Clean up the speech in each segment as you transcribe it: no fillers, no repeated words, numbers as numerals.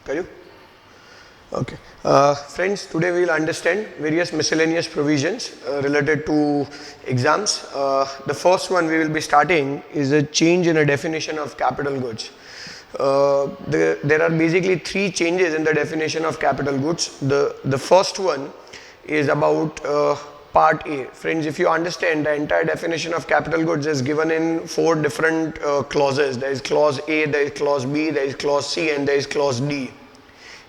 Kariu? Okay. Friends, today we will understand various miscellaneous provisions related to exams. The first one we will be starting is a change in a definition of capital goods. There are basically three changes in the definition of capital goods. The first one is about part A. Friends, if you understand, the entire definition of capital goods is given in four different clauses. There is clause A, there is clause B, there is clause C, and there is clause D.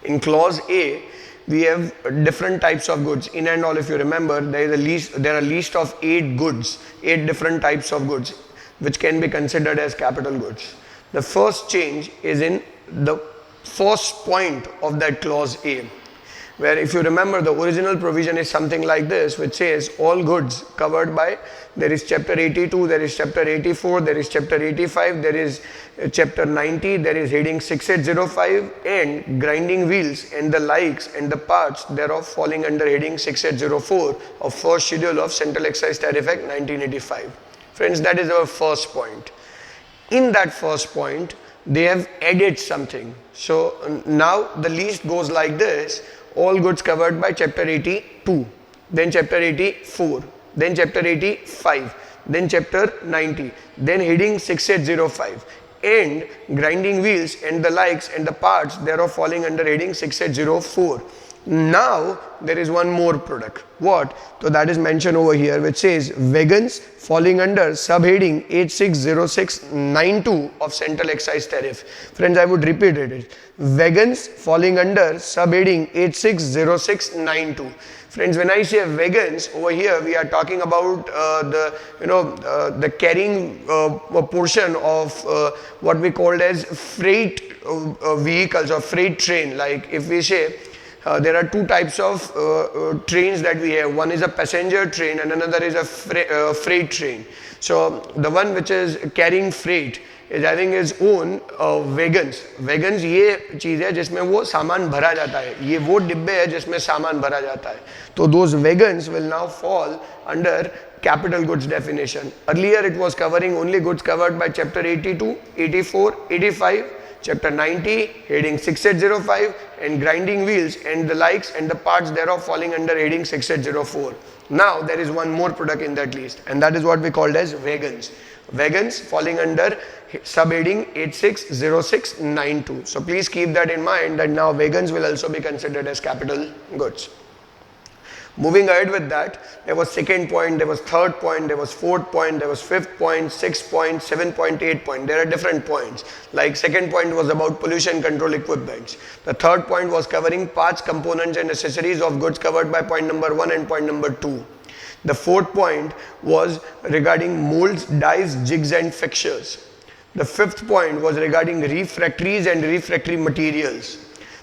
In clause A, we have different types of goods. In and all, if you remember, there are a list of 8 goods, 8 different types of goods, which can be considered as capital goods. The first change is in the first point of that clause A, where if you remember, the original provision is something like this, which says all goods covered by, there is chapter 82, there is chapter 84, there is chapter 85, there is chapter 90, there is heading 6805, and grinding wheels and the likes and the parts thereof falling under heading 6804 of first schedule of Central Excise Tariff Act 1985. Friends, that is our first point. In that first point, they have added something. So now the list goes like this: all goods covered by chapter 82, then chapter 84, then chapter 85, then chapter 90, then heading 6805, and grinding wheels and the likes and the parts thereof falling under heading 6804. Now there is one more product. What? So that is mentioned over here, which says wagons falling under subheading 860692 of Central Excise Tariff. Friends, I would repeat it. Wagons falling under subheading 860692. Friends, when I say wagons, over here we are talking about the carrying portion of what we called as freight vehicles or freight train. Like if we say there are two types of trains that we have. One is a passenger train and another is a freight train. So the one which is carrying freight is having its own wagons. Wagons ये चीज़ है जिसमें वो सामान भरा जाता है. ये वो डिब्बे है जिसमें सामान भरा जाता है. तो those wagons will now fall under capital goods definition. Earlier it was covering only goods covered by chapter 82, 84, 85, chapter 90, heading 6805, and grinding wheels and the likes and the parts thereof falling under heading 6804. Now there is one more product in that list, and that is what we called as wagons. Wagons falling under subheading 860692. So please keep that in mind, that now wagons will also be considered as capital goods. Moving ahead with that, there was second point, there was third point, there was fourth point, there was fifth point, sixth point, 7.8 point. There are different points. Like second point was about pollution control equipments. The third point was covering parts, components and accessories of goods covered by point number 1 and point number 2. The fourth point was regarding molds, dies, jigs and fixtures. The fifth point was regarding refractories and refractory materials.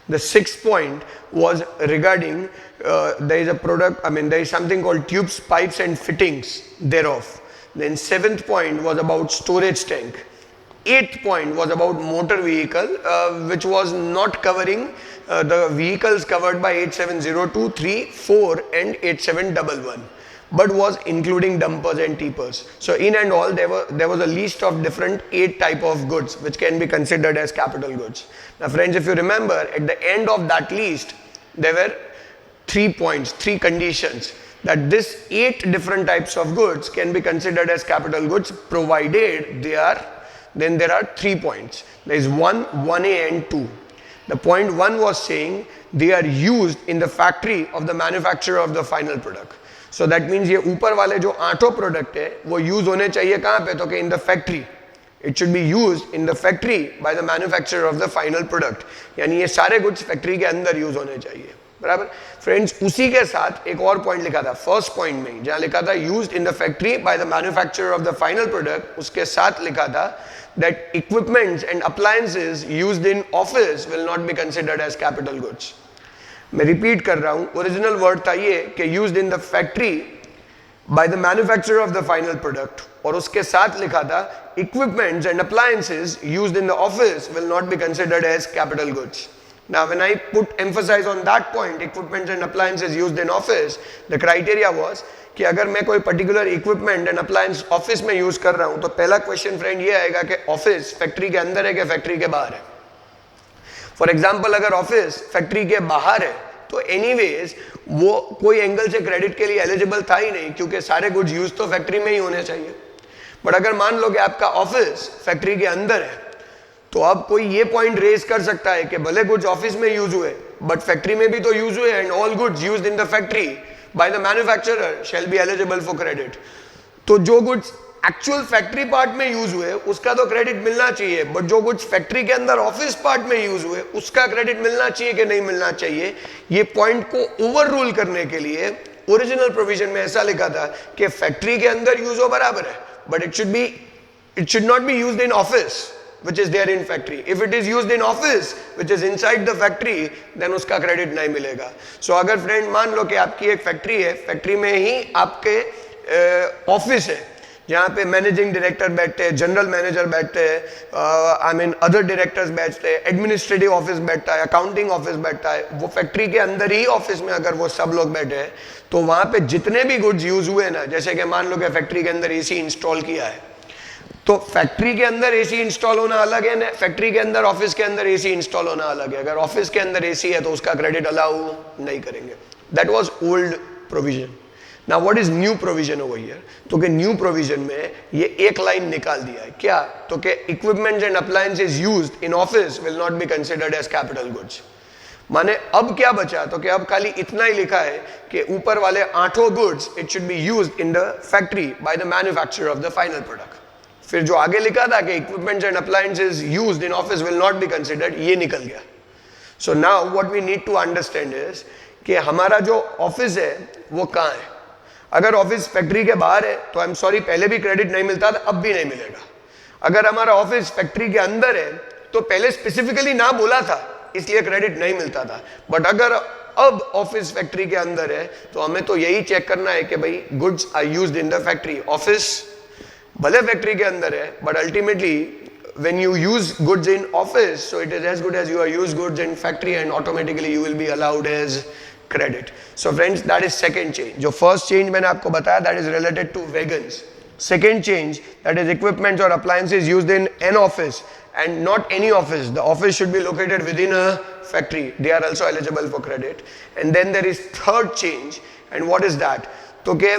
The sixth point was regarding there is something called tubes, pipes and fittings thereof. Then seventh point was about storage tank. Eighth point was about motor vehicle, which was not covering the vehicles covered by 8702, 3, 4 and 8711. But was including dumpers and tippers. So in and all, there was a list of different 8 type of goods which can be considered as capital goods. Now friends, if you remember, at the end of that list, there were 3 points, 3 conditions, that this 8 different types of goods can be considered as capital goods, provided then there are 3 points. There is 1, 1A and 2. The point 1 was saying they are used in the factory of the manufacturer of the final product. So that means ये ऊपर वाले जो 8 product है वो use होने चाहिए कहाँ पे, तो कि इन the factory. It should be used in the factory by the manufacturer of the final product. यानी ये सारे गुड्स फैक्ट्री के अंदर यूज होने चाहिए. बराबर फ्रेंड्स, उसी के साथ एक और पॉइंट लिखा था फर्स्ट पॉइंट में, जहां लिखा था used in the factory by the manufacturer of the final product, उसके साथ लिखा था that equipments and appliances used in office will not be considered as capital goods. मैं रिपीट कर रहा हूं, ओरिजिनल वर्ड था ये कि used in the factory by the manufacturer of the final product, और उसके साथ लिखा था equipments and appliances used in the office will not be considered as capital goods. Now when I put emphasis on that point, equipments and appliances used in office, the criteria was कि अगर मैं कोई particular equipment and appliance office में use कर रहा हूं तो पहला क्वेश्चन फ्रेंड ये आएगा कि ऑफिस फैक्ट्री के अंदर है कि फैक्ट्री के बाहर है. फॉर एग्जाम्पल अगर ऑफिस फैक्ट्री के बाहर है तो एनीवेज वो कोई एंगल से क्रेडिट के लिए एलिजिबल था ही नहीं, क्योंकि सारे गुड्स यूज तो फैक्ट्री में ही होने चाहिए। बट अगर मान लो कि आपका ऑफिस फैक्ट्री के अंदर है, तो अब कोई ये पॉइंट रेज कर सकता है कि भले गुड्स ऑफिस में यूज हुए बट फैक्ट्री में भी तो यूज हुए, and all goods used in the factory by the manufacturer shall be eligible for credit. तो जो गुड्स एक्चुअल फैक्ट्री पार्ट में यूज हुए उसका तो क्रेडिट मिलना चाहिए, बट जो गुड्स फैक्ट्री के अंदर ऑफिस पार्ट में यूज हुए उसका क्रेडिट मिलना चाहिए कि नहीं मिलना चाहिए। ये पॉइंट को ओवर रूल करने के लिए ओरिजिनल प्रोविजन में ऐसा लिखा था कि फैक्ट्री के अंदर यूज हो बराबर है, but it should not be used in office which is there in factory. If it is used in office which is inside the factory, then उसका क्रेडिट नहीं मिलेगा। So अगर फ्रेंड मान लो कि आपकी एक फैक्ट्री है, फैक्ट्री में ही आपके ऑफिस है जहाँ पे मैनेजिंग डायरेक्टर बैठते हैं, जनरल मैनेजर बैठते हैं, आई मीन अदर डायरेक्टर्स बैठते हैं, एडमिनिस्ट्रेटिव ऑफिस बैठता है, अकाउंटिंग ऑफिस बैठता है, वो फैक्ट्री के अंदर ही ऑफिस में अगर वो सब लोग बैठे हैं तो वहाँ पे जितने भी गुड्स यूज हुए ना, जैसे कि मान लो कि फैक्ट्री के अंदर एसी इंस्टॉल किया है, तो फैक्ट्री के अंदर एसी इंस्टॉल होना अलग है ना, फैक्ट्री के अंदर ऑफिस के अंदर एसी इंस्टॉल होना अलग है। अगर ऑफिस के अंदर एसी है तो उसका क्रेडिट अलाउ नहीं करेंगे। That was old provision. Now what is new provision over here? तो कि न्यू प्रोविजन में ये एक लाइन निकाल दिया है, क्या? तो कि equipments and appliances used in office will not be considered as capital goods. माने अब क्या बचा? तो कि अब खाली इतना ही लिखा है कि ऊपर वाले 8 goods it should be used in the factory by the manufacturer of the final product. फिर जो आगे लिखा था कि equipments and appliances used in office will not be considered, ये निकल गया। So now what we need to understand is कि हमारा जो ऑफिस है वो कहाँ है। अगर ऑफिस फैक्ट्री के बाहर है तो आई एम सॉरी, पहले भी क्रेडिट नहीं मिलता था, अब भी नहीं मिलेगा। अगर हमारा ऑफिस फैक्ट्री के अंदर है तो पहले स्पेसिफिकली ना बोला था इसलिए क्रेडिट नहीं मिलता था, बट अगर अब ऑफिस फैक्ट्री के अंदर है तो हमें तो यही चेक करना है कि भाई goods are used in the factory. Office भले फैक्ट्री के अंदर है but ultimately when you use goods in office, so it is as good as you are use goods in factory and automatically you will be allowed as credit. So friends, that is second change. जो first change मैंने आपको बताया that is related to wagons. Second change, that is equipments or appliances used in an office and not any office. The office should be located within a factory. They are also eligible for credit. And then there is third change, and what is that? तो के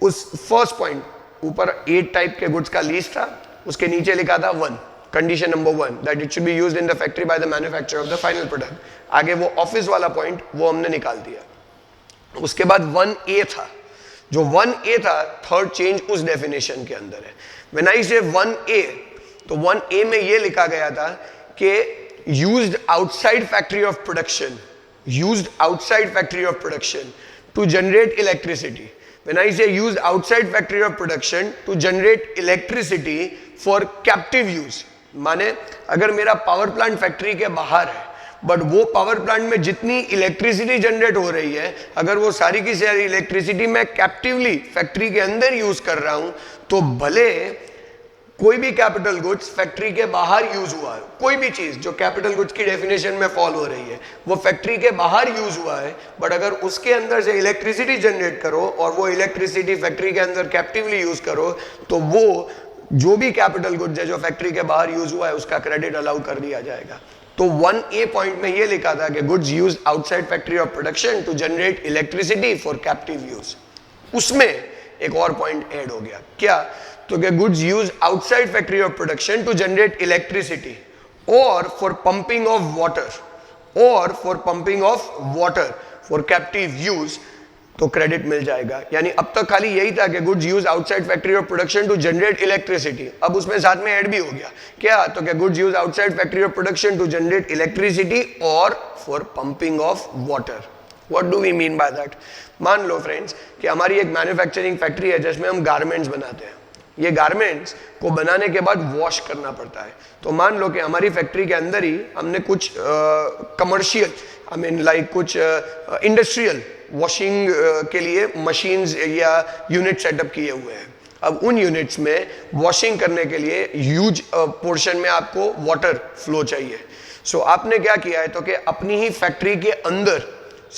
उस first point ऊपर 8 type के goods का list था, उसके नीचे लिखा था 1, condition number 1 that it should be used in the factory by the manufacturer of the final product. आगे वो ऑफिस वाला पॉइंट वो हमने निकाल दिया। उसके बाद 1A था, जो 1A था थर्ड चेंज उस डेफिनेशन के अंदर है। व्हेन आई से 1A, तो 1A में ये लिखा गया था कि used outside factory of production, used outside factory of production to generate electricity. When I say used outside factory of production to generate electricity for captive use, माने अगर मेरा पावर प्लांट फैक्ट्री के बाहर है बट वो power plant में जितनी electricity generate हो रही है, अगर वो सारी की सारी इलेक्ट्रिसिटी मैं कैप्टिवली फैक्ट्री के अंदर यूज कर रहा हूं, तो भले कोई भी कैपिटल गुड्स फैक्ट्री के बाहर यूज हुआ है, कोई भी चीज जो कैपिटल गुड्स की डेफिनेशन में फॉल हो रही है वो फैक्ट्री के बाहर यूज हुआ है, बट अगर उसके अंदर से इलेक्ट्रिसिटी जनरेट करो और वो इलेक्ट्रिसिटी फैक्ट्री के अंदर कैप्टिवली यूज करो, तो वो जो भी कैपिटल गुड्स है जो फैक्ट्री के बाहर यूज हुआ है उसका क्रेडिट अलाउ कर दिया जाएगा। तो 1A पॉइंट में ये लिखा था कि goods used outside factory of production to generate electricity for captive use. उसमें एक और पॉइंट ऐड हो गया, क्या? तो कि goods use outside factory of production to generate electricity और फॉर पंपिंग ऑफ वाटर, और for pumping of water for captive use, तो क्रेडिट मिल जाएगा। यानी अब तक खाली यही था कि goods use outside factory of production to generate electricity, अब उसमें साथ में ऐड भी हो गया, क्या? तो कि goods use outside factory of production to generate electricity और for pumping of water. What do we mean by that? मान लो फ्रेंड्स कि हमारी एक मैन्युफैक्चरिंग फैक्ट्री है जिसमें हम गारमेंट्स बनाते हैं। ये गारमेंट्स को बनाने के बाद वॉश करना पड़ता है। तो मान लो कि हमारी फैक्ट्री के अंदर ही हमने कुछ कमर्शियल आई मीन लाइक कुछ इंडस्ट्रियल वॉशिंग के लिए मशीन्स या यूनिट सेटअप किए हुए हैं। अब उन यूनिट्स में वॉशिंग करने के लिए ह्यूज पोर्शन में आपको वाटर फ्लो चाहिए। सो आपने क्या किया है? तो कि अपनी ही फैक्ट्री के अंदर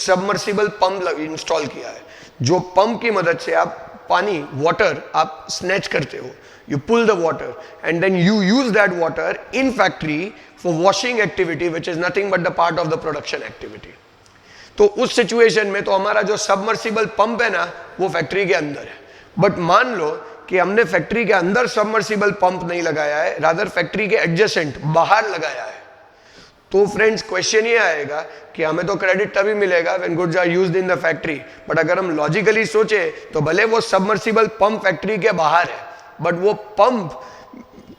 सबमर्सिबल पंप इंस्टॉल किया है, जो पंप की मदद से आप पानी वाटर आप स्नैच करते हो, you pull the water and then you use that water in factory for washing activity which is nothing but the part of the production activity. तो उस सिचुएशन में तो हमारा जो सबमर्सिबल पंप है ना वो फैक्ट्री के अंदर है, बट मान लो कि हमने फैक्ट्री के अंदर सबमर्सिबल पंप नहीं लगाया है, रादर फैक्ट्री के एडजेसेंट बाहर लगाया है, तो फ्रेंड्स क्वेश्चन ये आएगा कि हमें तो क्रेडिट तभी मिलेगा when goods are used in the factory. But अगर हम लॉजिकली सोचे तो भले वो सबमर्सिबल पंप फैक्ट्री के बाहर है, बट वो पंप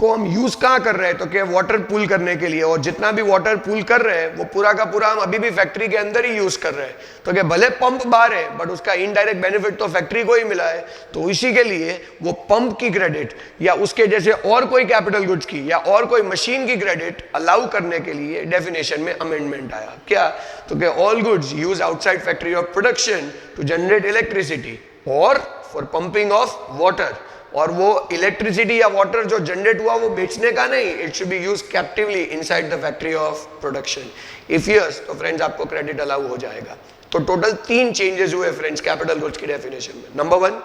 को हम यूज कहाँ कर रहे हैं, तो क्या वाटर पूल करने के लिए, और जितना भी वाटर पूल कर रहे हैं वो पूरा का पूरा हम अभी भी फैक्ट्री के अंदर ही यूज कर रहे हैं। तो क्या भले पंप बाहर है बट उसका इनडायरेक्ट बेनिफिट तो फैक्ट्री को ही मिला है, तो इसी के लिए वो पंप की क्रेडिट या उसके जैसे और कोई कैपिटल गुड्स की या और कोई मशीन की क्रेडिट अलाउ करने के लिए डेफिनेशन में अमेंडमेंट आया। क्या, तो क्या all goods use outside factory of production to generate electricity और फॉर पंपिंग ऑफ वाटर, और वो इलेक्ट्रिसिटी या वाटर जो जनरेट हुआ वो बेचने का नहीं, it should be use captively inside the factory of production. If yes तो फ्रेंड्स आपको क्रेडिट अलाउ हो जाएगा। तो टोटल 3 चेंजेस हुए फ्रेंड्स कैपिटल गुड्स की डेफिनेशन में। नंबर 1,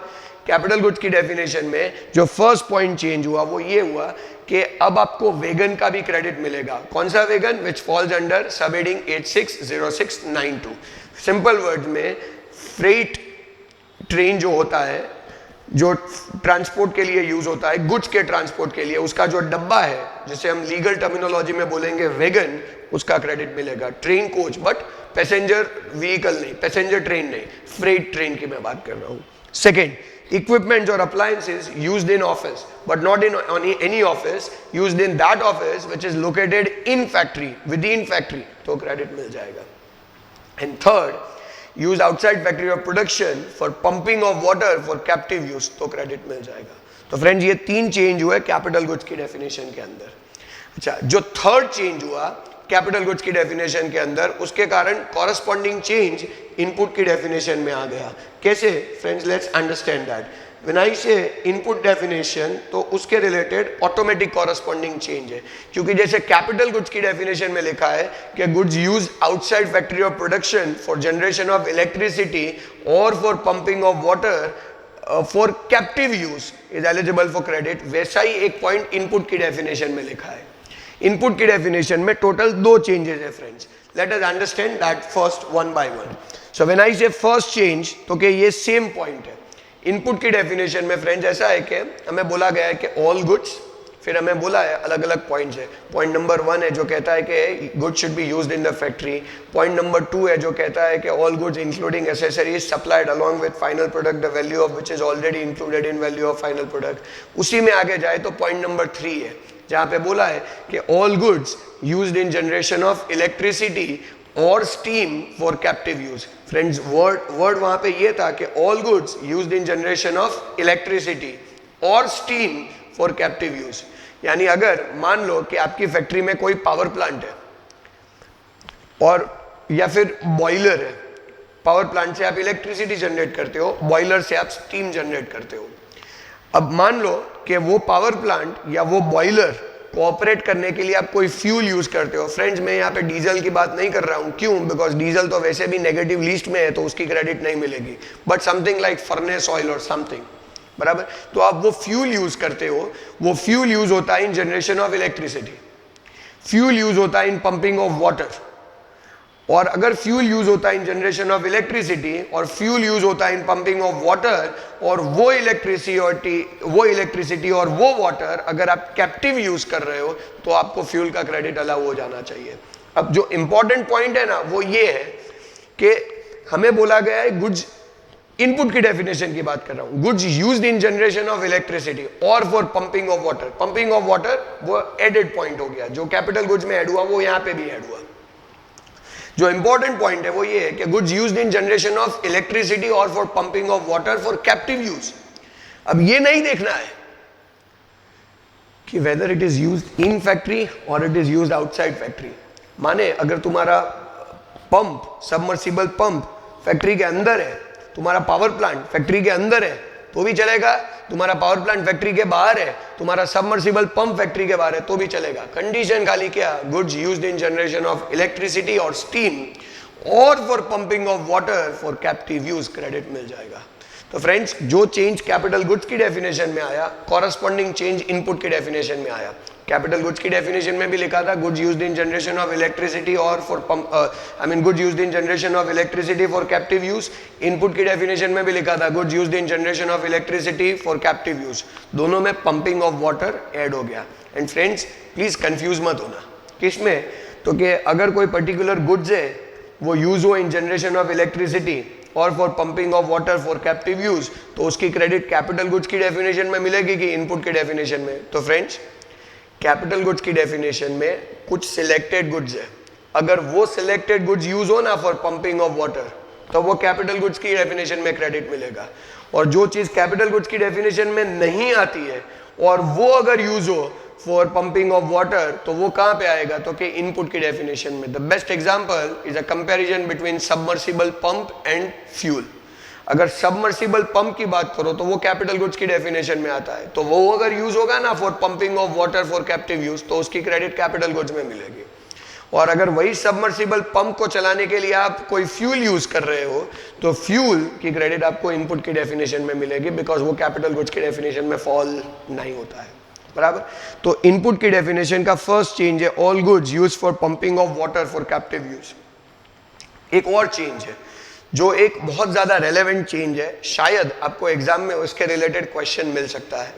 कैपिटल गुड्स की डेफिनेशन में जो फर्स्ट पॉइंट चेंज हुआ वो ये हुआ कि अब आपको वेगन का भी क्रेडिट मिलेगा। कौन सा vegan? Which falls under sub heading 860692। Simple word में फ्रेट ट्रेन जो होता है, जो ट्रांसपोर्ट के लिए यूज होता है, गुड्स के ट्रांसपोर्ट के लिए, उसका जो डब्बा है जिसे हम लीगल टर्मिनोलॉजी में बोलेंगे वेगन, उसका क्रेडिट मिलेगा। Train coach but passenger vehicle नहीं, पैसेंजर ट्रेन नहीं, फ्रेट ट्रेन की मैं बात कर रहा हूं। सेकेंड, इक्विपमेंट्स और appliances used in office but not in any office, used in that office which is located in factory, with in factory, तो क्रेडिट मिल जाएगा। And third, use outside factory of production for pumping of water for captive use, तो credit मिल जाएगा। तो friends ये 3 change हुए capital goods की डेफिनेशन के अंदर। अच्छा, जो थर्ड चेंज हुआ कैपिटल गुड्स की डेफिनेशन के अंदर, उसके कारण कॉरस्पॉन्डिंग चेंज इनपुट की डेफिनेशन में आ गया। कैसे friends? Let's understand that. When I से इनपुट डेफिनेशन, तो उसके रिलेटेड ऑटोमेटिक कॉरस्पॉन्डिंग चेंज है, क्योंकि जैसे कैपिटल गुड्स की डेफिनेशन में लिखा है कि goods use outside factory of production for generation of electricity और for pumping of water for captive use is eligible for credit, वैसा ही एक पॉइंट इनपुट की डेफिनेशन में लिखा है। इनपुट की डेफिनेशन में टोटल 2 चेंजेस है friends. Let us understand that first one by one. So when I से फर्स्ट चेंज, तो कि ये सेम पॉइंट है। इनपुट की डेफिनेशन में फ्रेंड्स ऐसा है कि हमें बोला गया है कि ऑल गुड्स, फिर हमें बोला है अलग अलग पॉइंट्स है। पॉइंट नंबर 1 है जो कहता है कि goods should be used in the factory. Point number 2 है जो कहता है कि all goods including accessories supplied along with final product the value of which is already included in value of final product. उसी में आगे जाए तो पॉइंट नंबर 3 है जहाँ पे बोला है कि all goods used in generation of electricity और steam for captive use. Friends word वहां पे ये था कि all goods used in generation of electricity और स्टीम फॉर कैप्टिव यूज। यानी अगर मान लो कि आपकी फैक्ट्री में कोई पावर प्लांट है और या फिर बॉयलर है, पावर प्लांट से आप इलेक्ट्रिसिटी जनरेट करते हो, बॉयलर से आप स्टीम जनरेट करते हो। अब मान लो कि वो पावर प्लांट या वो बॉयलर कोऑपरेट करने के लिए आप कोई फ्यूल यूज करते हो। फ्रेंड्स मैं यहाँ पे डीजल की बात नहीं कर रहा हूँ, क्यों? बिकॉज डीजल तो वैसे भी नेगेटिव लिस्ट में है तो उसकी क्रेडिट नहीं मिलेगी, but something like furnace oil और समथिंग, बराबर। तो आप वो फ्यूल यूज करते हो, वो फ्यूल यूज होता है इन generation of electricity, fuel use होता है इन पंपिंग ऑफ वाटर, और अगर फ्यूल यूज होता है इन जनरेशन ऑफ इलेक्ट्रिसिटी और फ्यूल यूज होता है इन पंपिंग ऑफ वाटर, और वो इलेक्ट्रिसिटी और वो वाटर अगर आप कैप्टिव यूज कर रहे हो तो आपको फ्यूल का क्रेडिट अलाउ हो जाना चाहिए। अब जो इंपॉर्टेंट पॉइंट है ना वो ये है कि हमें बोला गया है गुड्स, इनपुट की डेफिनेशन की बात कर रहा हूं, goods used in generation of electricity और for pumping of water. Pumping of water वो एडेड पॉइंट हो गया, जो कैपिटल गुड्स में ऐड हुआ वो यहां पे भी ऐड हुआ। जो इंपॉर्टेंट पॉइंट है वो ये है कि goods used in generation of electricity और for pumping of water for captive use. अब ये नहीं देखना है कि whether it is used in factory और it is used outside factory. माने अगर तुम्हारा पंप, सबमर्सिबल पंप फैक्ट्री के अंदर है, तुम्हारा पावर प्लांट फैक्ट्री के अंदर है तो भी चलेगा, तुम्हारा पावर प्लांट फैक्ट्री के बाहर है, तुम्हारा सबमर्सिबल पंप फैक्ट्री के बाहर है तो भी चलेगा। कंडीशन खाली क्या? Goods used in generation of electricity और स्टीम और for pumping of water for captive use, credit मिल जाएगा। तो फ्रेंड्स जो चेंज कैपिटल गुड्स की डेफिनेशन में आया, कॉरस्पॉन्डिंग चेंज इनपुट की डेफिनेशन में आया। कैपिटल गुड्स की डेफिनेशन में भी लिखा था goods used in generation of electricity और for goods used in generation of electricity for captive use. Input की डेफिनेशन में भी लिखा था goods used in generation of electricity for captive use. दोनों में पंपिंग ऑफ वाटर ऐड हो गया। एंड फ्रेंड्स प्लीज कंफ्यूज मत होना किसमें, तो कि अगर कोई पर्टिकुलर गुड्स है वो यूज हो इन जनरेशन ऑफ इलेक्ट्रिसिटी और for pumping of water for captive use, तो उसकी क्रेडिट कैपिटल गुड्स की डेफिनेशन में मिलेगी कि इनपुट की डेफिनेशन में। तो फ्रेंड्स कैपिटल गुड्स की डेफिनेशन में कुछ सिलेक्टेड गुड्स है, अगर वो सिलेक्टेड गुड्स यूज हो ना फॉर पंपिंग ऑफ वाटर तो वो कैपिटल गुड्स की डेफिनेशन में क्रेडिट मिलेगा। और जो चीज कैपिटल गुड्स की डेफिनेशन में नहीं आती है और वो अगर यूज हो फॉर पंपिंग ऑफ वाटर तो वो कहां पे आएगा, तो कि इनपुट की डेफिनेशन में। The best example is a comparison between submersible pump and fuel. अगर सबमर्सिबल पंप की बात करो तो वो कैपिटल गुड्स की डेफिनेशन में आता है, तो वो अगर यूज होगा ना for pumping of water for captive use तो उसकी क्रेडिट कैपिटल गुड्स में मिलेगी। और अगर वही सबमर्सिबल पंप को चलाने के लिए आप कोई फ्यूल यूज कर रहे हो तो फ्यूल की क्रेडिट आपको इनपुट की डेफिनेशन में मिलेगी, बिकॉज वो कैपिटल गुड्स की डेफिनेशन में फॉल नहीं होता है, बराबर। तो इनपुट की डेफिनेशन का फर्स्ट चेंज है all goods used for pumping of water for captive use. एक और चेंज है जो एक बहुत ज्यादा रेलेवेंट चेंज है, शायद आपको एग्जाम में उसके रिलेटेड क्वेश्चन मिल सकता है।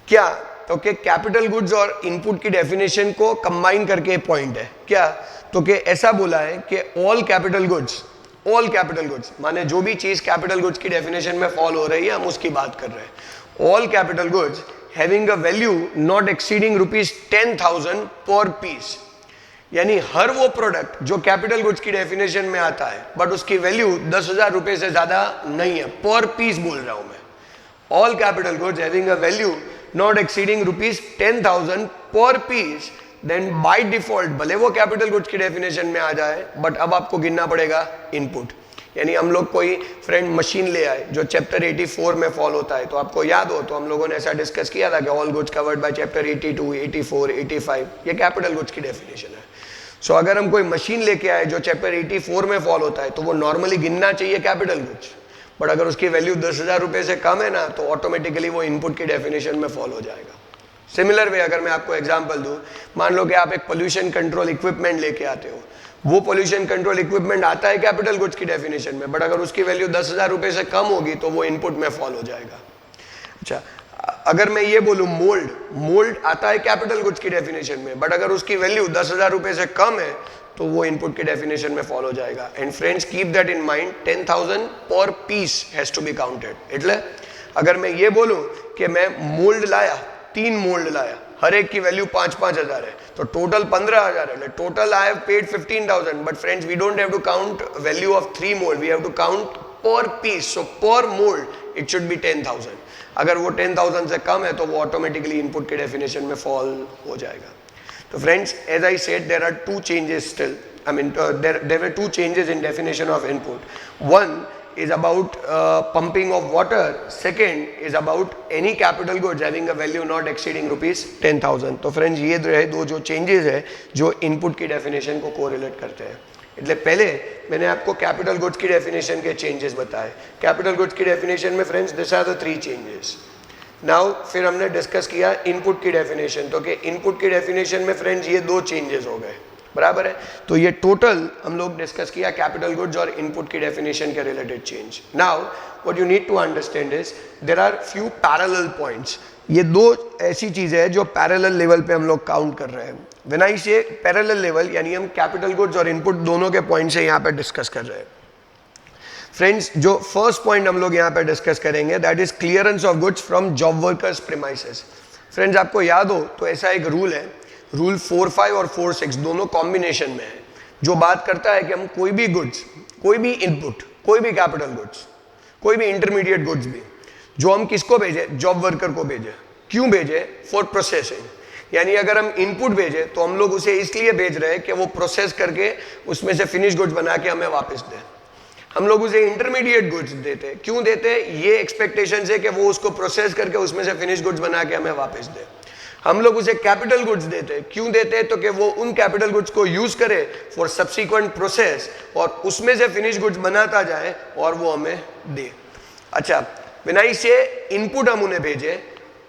क्या, तो कि कैपिटल गुड्स और इनपुट की डेफिनेशन को कंबाइन करके पॉइंट है क्या, तो कि ऐसा बोला है कि ऑल कैपिटल गुड्स माने जो भी चीज कैपिटल गुड्स की डेफिनेशन में फॉल हो रही है हम उसकी बात कर रहे हैं। All capital goods having a value not exceeding ₹10,000 per piece, यानी हर वो प्रोडक्ट जो कैपिटल गुड्स की डेफिनेशन में आता है बट उसकी वैल्यू 10,000 रुपए से ज्यादा नहीं है, पर पीस बोल रहा हूं मैं। All capital goods having a value not exceeding ₹10,000 per piece, then by default भले वो कैपिटल गुड्स की डेफिनेशन में आ जाए बट अब आपको गिनना पड़ेगा इनपुट। यानी हम लोग कोई फ्रेंड मशीन ले आए जो चैप्टर 84 में फॉल होता है, तो आपको याद हो तो हम लोगों ने ऐसा डिस्कस किया था कि all goods covered by chapter 82, 84, 85 ये कैपिटल गुड्स की डेफिनेशन है। सो अगर हम कोई मशीन लेके आए जो चैप्टर 84 में फॉल होता है तो वो नॉर्मली गिनना चाहिए कैपिटल गुड्स, बट अगर उसकी वैल्यू 10,000 रुपए से कम है ना तो ऑटोमेटिकली वो इनपुट की डेफिनेशन में फॉल हो जाएगा। सिमिलर वे अगर मैं आपको एग्जांपल दूं, मान लो कि आप एक पोल्यूशन कंट्रोल इक्विपमेंट लेके आते हो, वो पोल्यूशन कंट्रोल इक्विपमेंट आता है कैपिटल गुड्स की डेफिनेशन में, बट अगर उसकी वैल्यू 10,000 रुपए से कम होगी तो वो इनपुट में फॉल हो जाएगा। अच्छा, अगर मैं ये बोलूं मोल्ड आता है कैपिटल गुड्स की डेफिनेशन में, बट अगर उसकी वैल्यू 10,000 रुपए से कम है तो वो इनपुट की डेफिनेशन में फॉल हो जाएगा। And friends keep that in mind, 10,000 per piece has to be counted. એટલે अगर मैं ये बोलूं कि मैं मोल्ड लाया, 3 मोल्ड लाया, हर एक की वैल्यू 5-5 हजार है, तो टोटल 15,000 है, total I have paid 15,000, but friends we don't have to count value of 3 mould, we have to count per piece, so per mould it should B 10,000। अगर वो 10,000 से कम है तो वो ऑटोमेटिकली इनपुट के डेफिनेशन में फॉल हो जाएगा। तो friends, as I said, there are 2 changes still, I mean there were 2 changes in definition of input. One is about pumping of water, second is about any capital goods having a value not exceeding ₹10,000. तो friends ये रहे 2 जो changes है जो input की definition को correlate करते हैं। એટલે पहले मैंने आपको कैपिटल गुड्स की डेफिनेशन के चेंजेस बताए। कैपिटल गुड्स की डेफिनेशन में friends this are the 3 changes. Now फिर हमने डिस्कस किया इनपुट की डेफिनेशन, तो कि इनपुट की डेफिनेशन में फ्रेंड्स ये 2 चेंजेस हो गए, बराबर है। तो ये टोटल हम लोग डिस्कस किया कैपिटल गुड्स और इनपुट की डेफिनेशन के related change. Now what you need to understand is there are few parallel points. ये 2 ऐसी चीजें हैं जो पैरेलल लेवल पे हम लोग काउंट कर रहे हैं। व्हेन आई से पैरेलल लेवल यानी हम कैपिटल गुड्स और इनपुट दोनों के पॉइंट से यहाँ पे डिस्कस कर रहे हैं। फ्रेंड्स, जो फर्स्ट पॉइंट हम लोग यहाँ पे डिस्कस करेंगे that is clearance of goods from job workers premises. Friends, आपको याद हो तो ऐसा एक रूल है, रूल 4.5 और 4.6 दोनों कॉम्बिनेशन में है, जो बात करता है कि हम कोई भी गुड्स, कोई भी इनपुट, कोई भी कैपिटल गुड्स, कोई भी इंटरमीडिएट गुड्स भी, जो हम किसको भेजे, जॉब वर्कर को भेजे। क्यों भेजे? For processing. यानी अगर हम इनपुट भेजे तो हम लोग उसे इसलिए भेज रहे हैं कि वो प्रोसेस करके उसमें से फिनिश गुड्स बना के हमें वापस दे। हम लोग उसे इंटरमीडिएट गुड्स देते, क्यों देते? ये एक्सपेक्टेशन है कि वो उसको प्रोसेस करके उसमें से फिनिश गुड्स बना के हमें वापस दे। हम लोग उसे कैपिटल गुड्स देते, क्यों देते? तो कि वो उन कैपिटल गुड्स को यूज करे फॉर सब्सिक्वेंट प्रोसेस और उसमें से फिनिश गुड्स बनाता जाए और वो हमें दे। अच्छा, व्हेन आई से इनपुट हम उन्हें भेजे,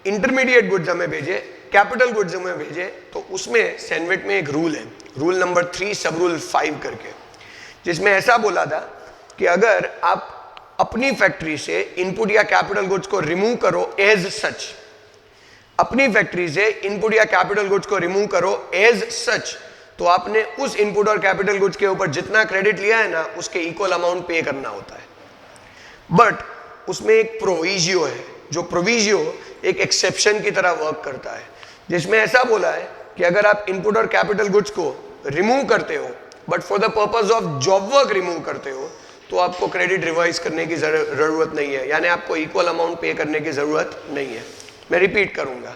इंटरमीडिएट गुड्स हमें भेजे, कैपिटल गुड्स में भेजे तो उसमें सैनविट में एक रूल है, रूल नंबर 3 सब रूल 5 करके, जिसमें ऐसा बोला था कि अगर आप अपनी फैक्ट्री से इनपुट या कैपिटल गुड्स को रिमूव करो एज सच, अपनी फैक्ट्री से इनपुट या कैपिटल गुड्स को रिमूव करो एज सच, तो आपने उस इनपुट और कैपिटल गुड्स के ऊपर जितना क्रेडिट लिया है ना उसके इक्वल अमाउंट पे करना होता है। बट उसमें एक प्रोविजियो है, जो प्रोविजियो एक एक्सेप्शन की तरह वर्क करता है, जिसमें ऐसा बोला है कि अगर आप इनपुट और कैपिटल गुड्स को रिमूव करते हो but for the purpose of job work remove करते हो तो आपको क्रेडिट रिवाइज करने की जरूरत नहीं है, यानी आपको इक्वल अमाउंट पे करने की जरूरत नहीं है। मैं रिपीट करूंगा,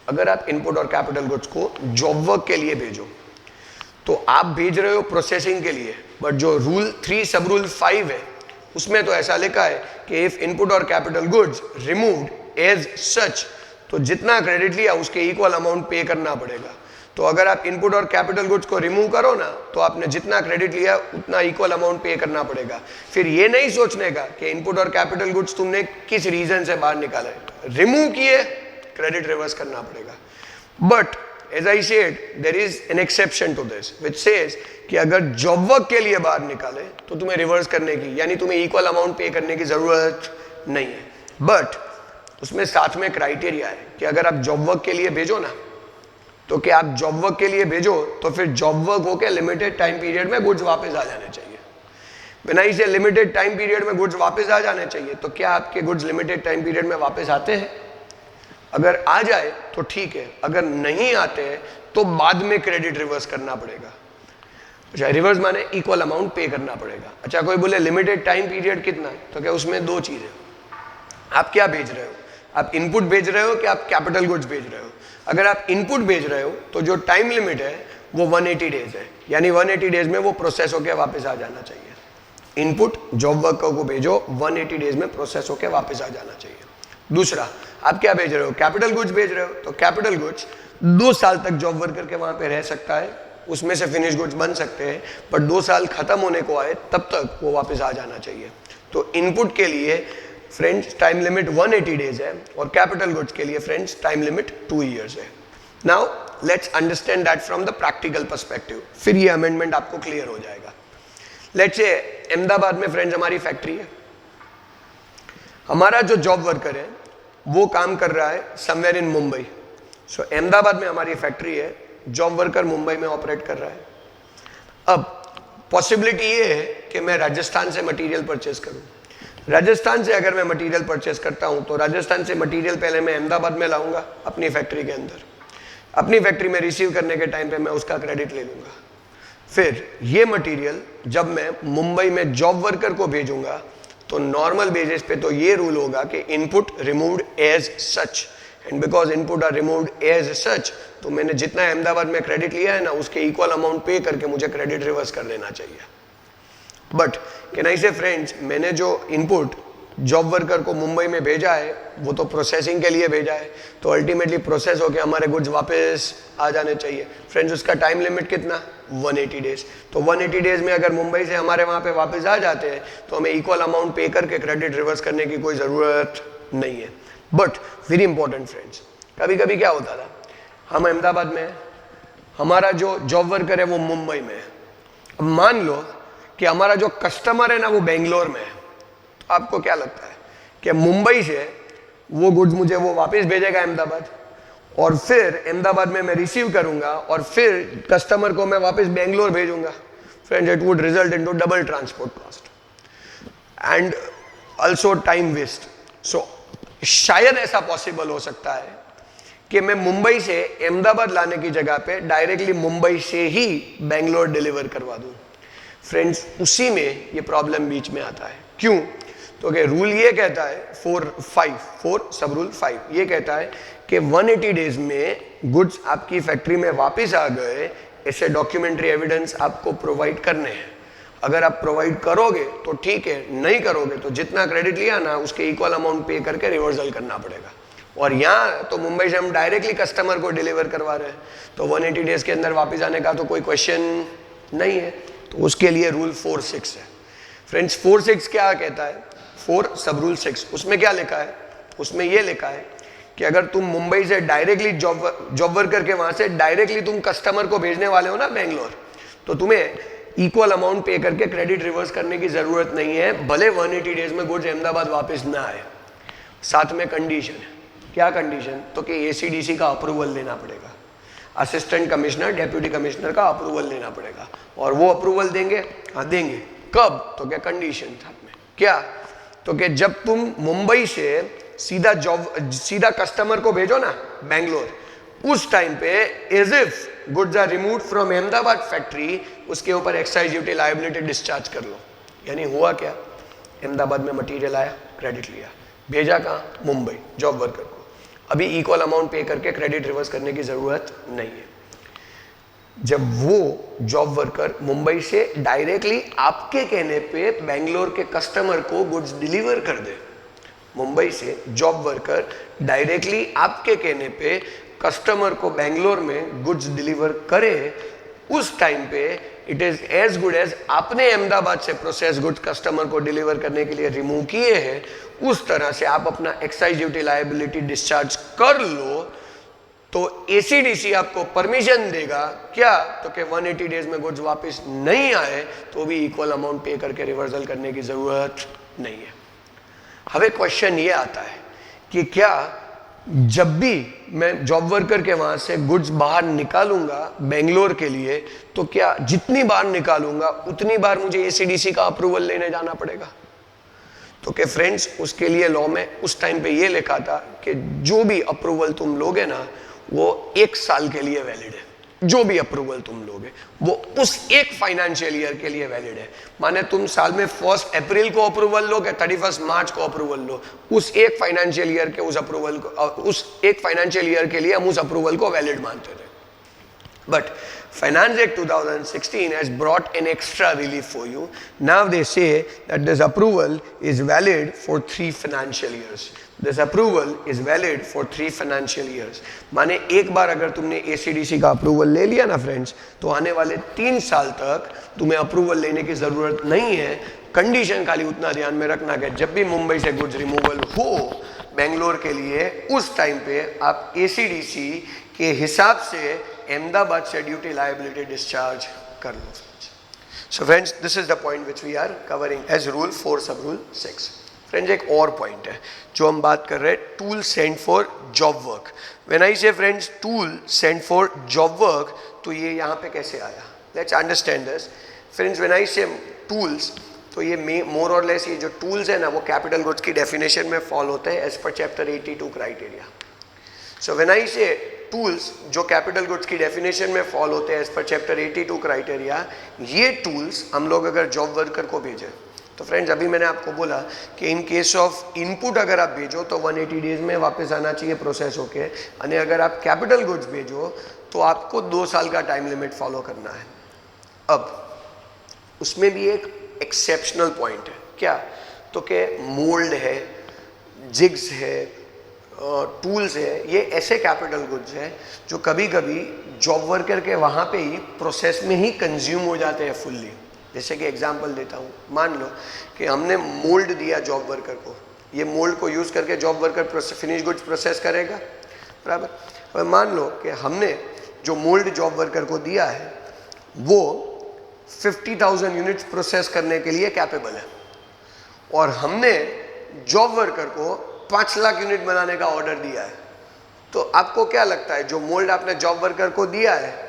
अगर आप इनपुट और कैपिटल गुड्स को जॉब वर्क के लिए भेजो तो आप भेज रहे हो प्रोसेसिंग के लिए, बट जो रूल 3 सब रूल 5 है उसमें तो ऐसा लिखा है कि इफ इनपुट और capital goods removed as such, तो जितना क्रेडिट लिया उसके इक्वल अमाउंट पे करना पड़ेगा। तो अगर आप इनपुट और कैपिटल गुड्स को रिमूव करो ना तो आपने जितना क्रेडिट लिया उतना इक्वल अमाउंट पे करना पड़ेगा। फिर ये नहीं सोचने का कि इनपुट और कैपिटल गुड्स तुमने किस रीजन से बाहर निकाले, रिमूव किए, क्रेडिट रिवर्स करना पड़ेगा। But as I said there is an exception to this which says कि अगर जॉब वर्क के लिए बाहर निकाले तो तुम्हें रिवर्स करने की, यानी तुम्हें इक्वल अमाउंट पे करने की जरूरत नहीं है। बट उसमें साथ में क्राइटेरिया है कि अगर आप जॉब वर्क के लिए भेजो ना, तो क्या आप जॉब वर्क के लिए भेजो तो फिर जॉब वर्क होकर लिमिटेड टाइम पीरियड में गुड्स वापस आ जाने चाहिए। बिना इसे लिमिटेड टाइम पीरियड में गुड्स वापस आ जाने चाहिए, तो क्या आपके गुड्स लिमिटेड टाइम पीरियड में वापस आते हैं? अगर आ जाए तो ठीक है, अगर नहीं आते हैं तो बाद में क्रेडिट रिवर्स करना पड़ेगा। अच्छा, रिवर्स माने इक्वल अमाउंट पे करना पड़ेगा। अच्छा, कोई बोले लिमिटेड टाइम पीरियड कितना है, तो क्या उसमें दो चीजें, आप क्या भेज रहे हो, आप इनपुट भेज रहे हो कि आप कैपिटल गुड्स भेज रहे हो। अगर आप इनपुट भेज रहे हो तो जो टाइम लिमिट है वो 180 डेज है, यानी 180 डेज में वो प्रोसेस होकर वापस आ जाना चाहिए। इनपुट जॉब वर्क को भेजो, 180 डेज में प्रोसेस होकर वापस आ जाना चाहिए। दूसरा, आप क्या भेज रहे हो, कैपिटल गुड्स भेज रहे हो, तो कैपिटल गुड्स 2 साल तक जॉब वर्क करके वहां पे रह सकता है, उसमें से फिनिश गुड्स बन सकते हैं, पर 2 साल खत्म होने को आए तब तक वो वापस आ जाना चाहिए। तो इनपुट के लिए फ्रेंड्स टाइम लिमिट 180 डेज है और कैपिटल गुड्स के लिए फ्रेंड्स टाइम लिमिट 2 इयर्स है। Now let's understand that from the practical perspective, फिर ये अमेंडमेंट आपको क्लियर हो जाएगा। लेट्स से अहमदाबाद में फ्रेंड्स हमारी फैक्ट्री है, हमारा जो जॉब वर्कर है वो काम कर रहा है समवेयर इन मुंबई। सो अहमदाबाद में हमारी फैक्ट्री है, जॉब वर्कर मुंबई में ऑपरेट कर रहा है। अब पॉसिबिलिटी ये है कि मैं राजस्थान से मटेरियल परचेस करूं। राजस्थान से अगर मैं मटेरियल परचेस करता हूं तो राजस्थान से मटेरियल पहले मैं अहमदाबाद में लाऊंगा अपनी फैक्ट्री के अंदर, अपनी फैक्ट्री में रिसीव करने के टाइम पे मैं उसका क्रेडिट ले लूंगा। फिर ये मटेरियल जब मैं मुंबई में जॉब वर्कर को भेजूंगा तो नॉर्मल बेसिस पे तो ये रूल होगा कि input removed as such, and because input are removed as such, तो मैंने जितना अहमदाबाद में क्रेडिट लिया है ना उसके इक्वल अमाउंट पे करके मुझे क्रेडिट रिवर्स कर लेना चाहिए। But can I say friends, मैंने जो इनपुट जॉब वर्कर को मुंबई में भेजा है वो तो प्रोसेसिंग के लिए भेजा है, तो अल्टीमेटली प्रोसेस होकर हमारे गुड्स वापस आ जाने चाहिए। फ्रेंड्स उसका टाइम लिमिट कितना, 180 डेज। तो 180 डेज में अगर मुंबई से हमारे वहाँ पे वापस आ जाते हैं तो हमें इक्वल अमाउंट पे करके क्रेडिट रिवर्स करने की कोई ज़रूरत नहीं है। बट वेरी इंपॉर्टेंट फ्रेंड्स, कभी कभी क्या होता था, हम अहमदाबाद में, हमारा जो जॉब वर्कर है वो मुंबई में है। अब मान लो कि हमारा जो कस्टमर है ना वो बेंगलोर में है, तो आपको क्या लगता है कि मुंबई से वो गुड्स मुझे वो वापस भेजेगा अहमदाबाद, और फिर अहमदाबाद में मैं रिसीव करूंगा और फिर कस्टमर को मैं वापस बेंगलोर भेजूंगा? Friends, it would result into double transport cost and also time waste. So शायद ऐसा पॉसिबल हो सकता है कि मैं मुंबई से अहमदाबाद लाने की जगह पे डायरेक्टली मुंबई से ही बेंगलोर डिलीवर करवा दूं। फ्रेंड्स, उसी में ये प्रॉब्लम बीच में आता है। क्यों? तो कि रूल ये कहता है 4 सब रूल 5 ये कहता है कि 180 डेज में गुड्स आपकी फैक्ट्री में वापस आ गए, ऐसे डॉक्यूमेंट्री एविडेंस आपको प्रोवाइड करने हैं। अगर आप प्रोवाइड करोगे तो ठीक है, नहीं करोगे तो जितना क्रेडिट लिया ना उसके इक्वल अमाउंट पे करके रिवर्सल करना पड़ेगा। और यहाँ तो मुंबई से हम डायरेक्टली कस्टमर को डिलीवर करवा रहे हैं, तो 180 डेज के अंदर वापस आने का तो कोई क्वेश्चन नहीं है। तो उसके लिए रूल 4-6 है। फ्रेंड्स, 4-6 क्या कहता है? 4 सब रूल 6, उसमें क्या लिखा है? उसमें ये लिखा है कि अगर तुम मुंबई से डायरेक्टली जॉब वर्कर के वहां से डायरेक्टली तुम कस्टमर को भेजने वाले हो ना बेंगलोर, तो तुम्हें इक्वल अमाउंट पे करके क्रेडिट रिवर्स करने की जरूरत नहीं है, भले 180 डेज में गुड्स अहमदाबाद वापस ना आए। साथ में कंडीशन है, क्या कंडीशन, तो कि एसीडीसी का अप्रूवल लेना पड़ेगा, असिस्टेंट कमिश्नर डेप्यूटी कमिश्नर का अप्रूवल लेना पड़ेगा, और वो अप्रूवल देंगे, हाँ देंगे, कब, तो क्या कंडीशन साथ में, क्या, तो कि जब तुम मुंबई से सीधा कस्टमर को भेजो ना बेंगलोर, उस टाइम पे as if goods are removed from Ahmedabad factory, उसके ऊपर एक्साइज ड्यूटी लायबिलिटी डिस्चार्ज कर लो। यानी हुआ क्या, अहमदाबाद में मटेरियल आया, क्रेडिट लिया, भेजा कहाँ, मुंबई जॉब वर्कर को, अभी इक्वल अमाउंट पे करके क्रेडिट रिवर्स करने की जरूरत नहीं है। जब वो जॉब वर्कर मुंबई से डायरेक्टली आपके कहने पे बेंगलोर के कस्टमर को गुड्स डिलीवर कर दे, मुंबई से जॉब वर्कर डायरेक्टली आपके कहने पे कस्टमर को बेंगलोर में गुड्स डिलीवर करे, उस टाइम पे it is as good as आपने अहमदाबाद से प्रोसेस गुड्स कस्टमर को डिलीवर करने के लिए रिमूव किए हैं, उस तरह से आप अपना एक्साइज ड्यूटी लायबिलिटी डिस्चार्ज कर लो, तो एसीडीसी आपको परमिशन देगा क्या, तो कि 180 डेज में गुड्स वापस नहीं आए तो भी इक्वल अमाउंट पे करके रिवर्सल करने की जरूरत नहीं है। हमें क्वेश्चन ये आता है कि क्या जब भी मैं जॉब वर्कर के वहां से गुड्स बाहर निकालूंगा बेंगलोर के लिए, तो क्या जितनी बार निकालूंगा उतनी बार मुझे एसीडीसी का अप्रूवल लेने जाना पड़ेगा, तो कि फ्रेंड्स उसके लिए लॉ में उस टाइम पे ये लिखा था कि जो भी अप्रूवल तुम लोगे ना वो 1 साल के लिए वैलिड है, जो भी अप्रूवल तुम लोगे वो उस एक फाइनेंशियल ईयर के लिए वैलिड है। माने तुम साल में 1 अप्रैल को अप्रूवल लो कि 31 मार्च को अप्रूवल लो, उस एक फाइनेंशियल ईयर के उस अप्रूवल को, उस एक फाइनेंशियल ईयर के लिए हम उस अप्रूवल को वैलिड मानते थे। But Finance Act 2016 has brought an extra relief for you. Now they say that this approval is valid for 3 financial years. This approval is valid for 3 financial years. माने एक बार अगर तुमने ACDC का approval ले लिया ना फ्रेंड्स, तो आने वाले 3 साल तक तुम्हें अप्रूवल लेने की जरूरत नहीं है। कंडीशन खाली उतना ध्यान में रखना कि जब भी मुंबई से गुड्स रिमूवल हो बेंगलोर के लिए, उस टाइम पे आप ACDC के हिसाब से अहमदाबाद से ड्यूटी लायबिलिटी डिस्चार्ज कर लो। So friends, this is the point which we are covering as rule 4 sub rule 6। Friends एक और पॉइंट है जो हम बात कर रहे हैं, tool sent for job work. When I say friends tool sent for job work, तो ये यहाँ पे कैसे आया, let's understand this. Friends when I say tools, तो ये मोर और लेस ये जो टूल्स है ना वो कैपिटल गुड्स की डेफिनेशन में फॉल होते हैं as per chapter 82 criteria. So when I say tools जो कैपिटल गुड्स की डेफिनेशन में फॉल होते हैं एज पर चैप्टर 82 क्राइटेरिया, ये टूल्स हम लोग अगर जॉब वर्कर को भेजें, तो फ्रेंड्स अभी मैंने आपको बोला कि इन केस ऑफ इनपुट अगर आप भेजो तो 180 डेज में वापस आना चाहिए प्रोसेस होके, यानी अगर आप कैपिटल गुड्स भेजो तो आपको 2 साल का टाइम लिमिट फॉलो करना है। अब उसमें भी एक एक्सेप्शनल पॉइंट है, क्या, तो कि मोल्ड है, जिग्स है, टूल्स है, ये ऐसे कैपिटल गुड्स हैं जो कभी कभी जॉब वर्कर के वहाँ पे ही प्रोसेस में ही कंज्यूम हो जाते हैं फुल्ली। जैसे कि एग्जांपल देता हूँ, मान लो कि हमने मोल्ड दिया जॉब वर्कर को, ये मोल्ड को यूज़ करके job worker finish goods process करेगा, बराबर। अब मान लो कि हमने जो मोल्ड जॉब वर्कर को दिया है वो 50,000 यूनिट्स प्रोसेस करने के लिए कैपेबल है, और हमने जॉब वर्कर को 5 लाख यूनिट बनाने का ऑर्डर दिया है, तो आपको क्या लगता है जो मोल्ड आपने जॉब वर्कर को दिया है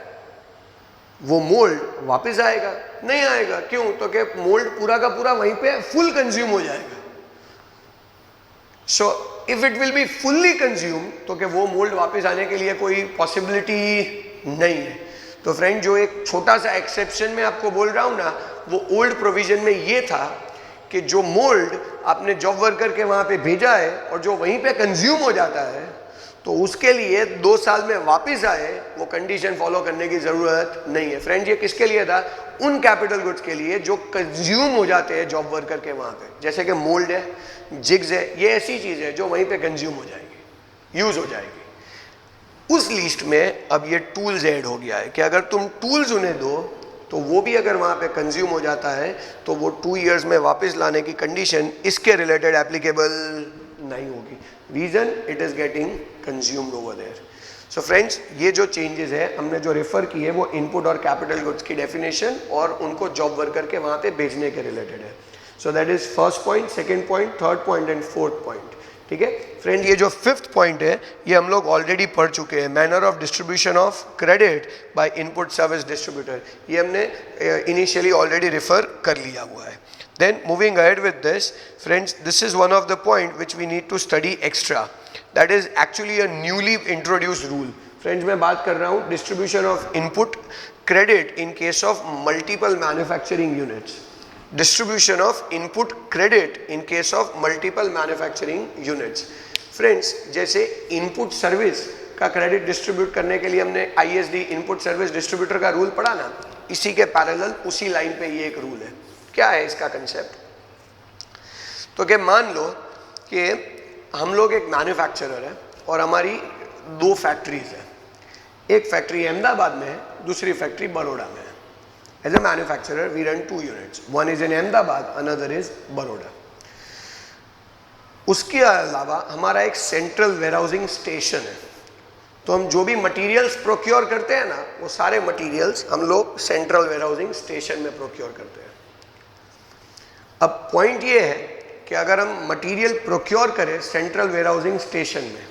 वो मोल्ड वापस आएगा? नहीं आएगा। क्यों? तो कि मोल्ड पूरा का पूरा वहीं पे फुल कंज्यूम हो जाएगा। So if it will be fully consume, तो कि वो मोल्ड वापस आने के लिए कोई पॉसिबिलिटी नहीं है। तो फ्रेंड जो एक छोटा सा एक्सेप्शन में आपको बोल रहा हूं ना, वो ओल्ड प्रोविजन में ये था कि जो मोल्ड आपने जॉब वर्कर के वहां पे भेजा है और जो वहीं पे कंज्यूम हो जाता है, तो उसके लिए 2 साल में वापस आए वो कंडीशन फॉलो करने की जरूरत नहीं है। फ्रेंड ये किसके लिए था? उन कैपिटल गुड्स के लिए जो कंज्यूम हो जाते हैं जॉब वर्कर के वहां पे, जैसे कि मोल्ड है, जिग्स है, ये ऐसी चीज है जो वहीं पे कंज्यूम हो जाएगी, यूज हो जाएगी। उस लिस्ट में अब ये टूल्स ऐड हो गया है कि अगर तुम टूल्स उन्हें दो तो वो भी अगर वहाँ पे कंज्यूम हो जाता है तो वो 2 इयर्स में वापस लाने की कंडीशन इसके रिलेटेड एप्लीकेबल नहीं होगी. Reason it is getting consumed over there. So friends, ये जो चेंजेस है हमने जो रेफर किए वो इनपुट और कैपिटल गुड्स की डेफिनेशन और उनको जॉब वर्कर के वहाँ पे भेजने के रिलेटेड है. So that is first point, second point, third point and fourth point. ठीक है फ्रेंड, ये जो फिफ्थ पॉइंट है ये हम लोग ऑलरेडी पढ़ चुके हैं. Manner of distribution of credit by input service distributor, ये हमने इनिशियली ऑलरेडी रेफर कर लिया हुआ है. Then moving ahead with this, friends, this is one of the point which we need to study extra. That is actually a newly introduced rule. Friends, मैं बात कर रहा हूँ distribution of input credit in case of multiple manufacturing units. Distribution of input credit in case of multiple manufacturing units. Friends, जैसे input service का credit distribute करने के लिए हमने ISD इनपुट सर्विस डिस्ट्रीब्यूटर का रूल पढ़ा ना, इसी के पैरेलल उसी लाइन पे ये एक रूल है. क्या है इसका कंसेप्ट? तो क्या मान लो कि हम लोग एक मैन्युफैक्चरर है और हमारी दो फैक्ट्रीज है. एक फैक्ट्री अहमदाबाद में है, दूसरी फैक्ट्री बड़ौदा में है. As a manufacturer we run two units, one is in Ahmedabad, another is Baroda. उसके अलावा हमारा एक सेंट्रल वेयरहाउसिंग स्टेशन है. तो हम जो भी मटेरियल्स प्रोक्योर करते हैं ना, वो सारे मटेरियल्स हम लोग सेंट्रल वेयरहाउसिंग स्टेशन में प्रोक्योर करते हैं. अब पॉइंट ये है कि अगर हम मटेरियल प्रोक्योर करें सेंट्रल वेयरहाउसिंग स्टेशन में,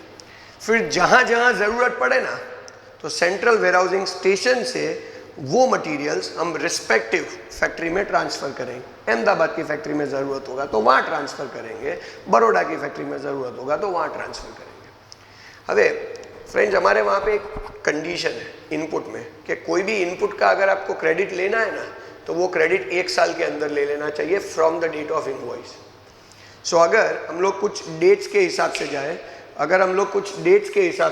फिर जहाँ जहाँ ज़रूरत पड़े ना, तो सेंट्रल वेयरहाउसिंग स्टेशन से वो मटेरियल्स हम रिस्पेक्टिव फैक्ट्री में ट्रांसफ़र करेंगे. अहमदाबाद की फैक्ट्री में ज़रूरत होगा तो वहाँ ट्रांसफ़र करेंगे, बड़ौदा की फैक्ट्री में ज़रूरत होगा तो वहाँ ट्रांसफ़र करेंगे. अबे फ्रेंड्स, हमारे वहाँ पे एक कंडीशन है इनपुट में कि कोई भी इनपुट का अगर आपको क्रेडिट लेना है ना, तो वो क्रेडिट 1 साल के अंदर ले लेना चाहिए from the date of invoice. So अगर हम लोग कुछ डेट्स के हिसाब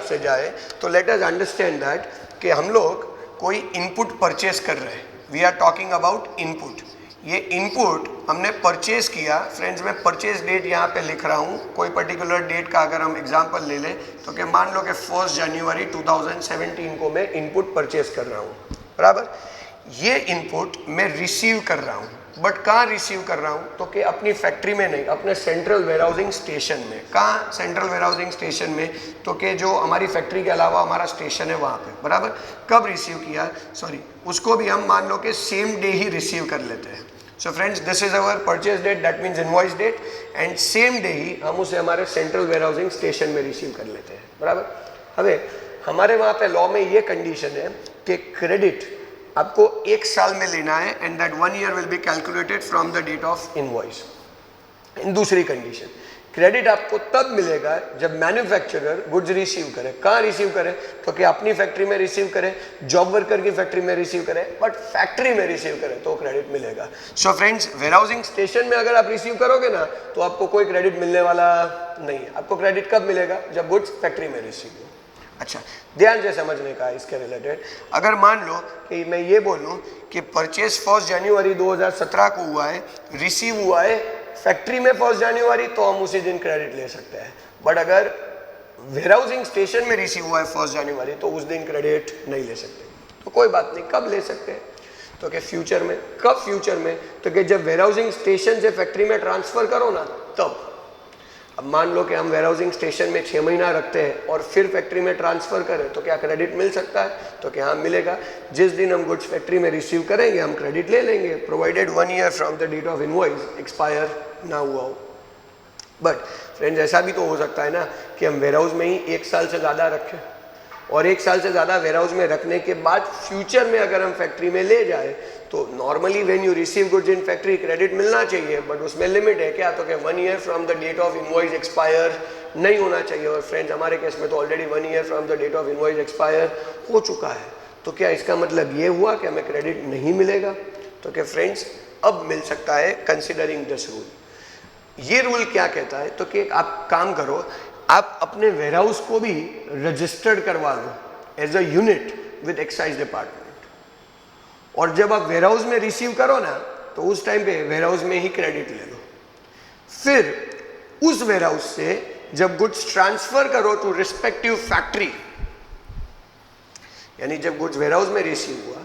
से जाए तो लेट अस अंडरस्टैंड दैट कि हम लोग कोई इनपुट परचेस कर रहे हैं. We are talking about input. ये इनपुट हमने परचेज किया. फ्रेंड्स, मैं परचेज डेट यहाँ पे लिख रहा हूँ. कोई पर्टिकुलर डेट का अगर हम एग्जांपल ले लें तो कि मान लो कि 1 जनवरी 2017 को मैं इनपुट परचेज कर रहा हूँ. बराबर, ये इनपुट मैं रिसीव कर रहा हूँ. बट कहाँ रिसीव कर रहा हूँ? तो कि अपनी फैक्ट्री में नहीं, अपने सेंट्रल वेयरहाउसिंग स्टेशन में. कहाँ सेंट्रल वेयरहाउसिंग स्टेशन में? तो कि जो हमारी फैक्ट्री के अलावा हमारा स्टेशन है वहाँ पे. बराबर, कब रिसीव किया? सॉरी, उसको भी हम मान लो कि सेम डे ही रिसीव कर लेते हैं. So friends, this is our purchase date, that means invoice date, and same day ही हम उसे हमारे सेंट्रल वेयरहाउसिंग स्टेशन में रिसीव कर लेते हैं. बराबर, हमें हमारे वहाँ पे लॉ में ये कंडीशन है कि क्रेडिट आपको 1 साल में लेना है and that 1 year will be calculated from the date of invoice. दूसरी कंडीशन, क्रेडिट आपको तब मिलेगा जब मैन्युफैक्चरर गुड्स रिसीव करे. कहाँ रिसीव करे? तो कि अपनी फैक्ट्री में रिसीव करे, जॉब वर्कर की फैक्ट्री में रिसीव करे, बट फैक्ट्री में रिसीव करे तो क्रेडिट मिलेगा. सो फ्रेंड्स, वेयरहाउसिंग स्टेशन में अगर आप रिसीव करोगे ना तो आपको कोई क्रेडिट मिलने वाला नहीं है. आपको क्रेडिट कब मिलेगा? जब गुड्स फैक्ट्री में रिसीव हो. अच्छा, ध्यान से समझने का इसके रिलेटेड. अगर मान लो कि मैं ये बोलूं कि परचेज 1 जनवरी 2017 को हुआ है, रिसीव हुआ है फैक्ट्री में 1 जनवरी, तो हम उसी दिन क्रेडिट ले सकते हैं. बट अगर वेयरहाउसिंग स्टेशन में रिसीव हुआ है 1 जनवरी, तो उस दिन क्रेडिट नहीं ले सकते. तो कोई बात नहीं, कब ले सकते हैं? तो कि फ्यूचर में. कब फ्यूचर में? तो कि जब वेयरहाउसिंग स्टेशन से फैक्ट्री में ट्रांसफ़र करो ना, तब. अब मान लो कि हम वेयरहाउसिंग स्टेशन में 6 महीना रखते हैं और फिर फैक्ट्री में ट्रांसफ़र करें, तो क्या क्रेडिट मिल सकता है? तो क्या हाँ, मिलेगा. जिस दिन हम गुड्स फैक्ट्री में रिसीव करेंगे हम क्रेडिट ले लेंगे, provided 1 year from the date of invoice expire ना हुआ हो. बट फ्रेंड्स, ऐसा भी तो हो सकता है ना कि हम वेयरहाउस में ही 1 साल से ज़्यादा रखें और 1 साल से ज़्यादा वेयरहाउस में रखने के बाद फ्यूचर में अगर हम फैक्ट्री में ले जाए तो normally when you receive goods in factory credit मिलना चाहिए, बट उसमें लिमिट है. क्या? तो कि 1 year from the date of invoice expire नहीं होना चाहिए. और फ्रेंड्स, हमारे केस में तो already 1 year from the date of invoice expire हो चुका है. तो क्या इसका मतलब ये हुआ कि हमें क्रेडिट नहीं मिलेगा? तो क्या फ्रेंड्स, अब मिल सकता है कंसिडरिंग दिस रूल. ये रूल क्या कहता है? तो कि आप काम करो, आप अपने वेयरहाउस को भी रजिस्टर्ड करवा लो as a unit with excise department. और जब आप वेयरहाउस में रिसीव करो ना, तो उस टाइम पे वेयरहाउस में ही क्रेडिट ले लो. फिर उस वेयरहाउस से जब गुड्स ट्रांसफर करो टू रिस्पेक्टिव फैक्ट्री, यानी जब गुड्स वेयरहाउस में रिसीव हुआ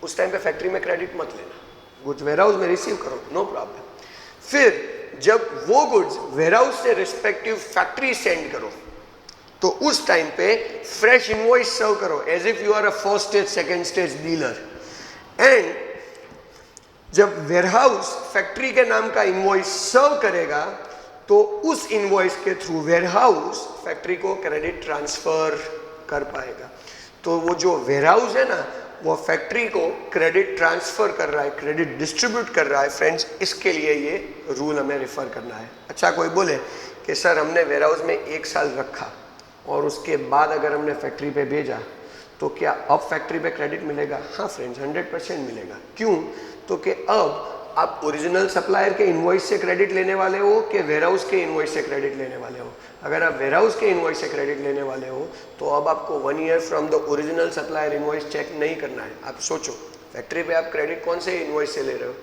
उस टाइम पे फैक्ट्री में क्रेडिट मत लेना. गुड्स वेयरहाउस में रिसीव करो, नो प्रॉब्लम. फिर जब वो गुड्स वेयरहाउस से रिस्पेक्टिव फैक्ट्री सेंड करो तो उस टाइम पे फ्रेश इनवॉइस सर्व करो as if you are a first stage second stage dealer. And जब वेयरहाउस फैक्ट्री के नाम का इनवॉइस सर्व करेगा तो उस इनवॉइस के थ्रू वेयरहाउस फैक्ट्री को क्रेडिट ट्रांसफर कर पाएगा। तो वो जो वेयरहाउस है ना वो फैक्ट्री को क्रेडिट ट्रांसफर कर रहा है, क्रेडिट डिस्ट्रीब्यूट कर रहा है। फ्रेंड्स, इसके लिए ये रूल हमें रेफर करना है। अच्छा, कोई बोले कि सर हमने वेयरहाउस में 1 साल रखा और उसके बाद अगर हमने फैक्ट्री पे भेजा तो क्या अब फैक्ट्री पे क्रेडिट मिलेगा? हाँ फ्रेंड्स, 100% मिलेगा। क्यों? तो कि अब आप ओरिजिनल सप्लायर के इनवॉइस से क्रेडिट लेने वाले हो कि वेयरहाउस के इनवॉइस से क्रेडिट लेने वाले हो। अगर आप वेयरहाउस के इनवॉइस से क्रेडिट लेने वाले हो तो अब आपको 1 year from the original supplier invoice check नहीं करना है। आप सोचो, फैक्ट्री पे आप क्रेडिट कौन से इनवॉइस से ले रहे हो?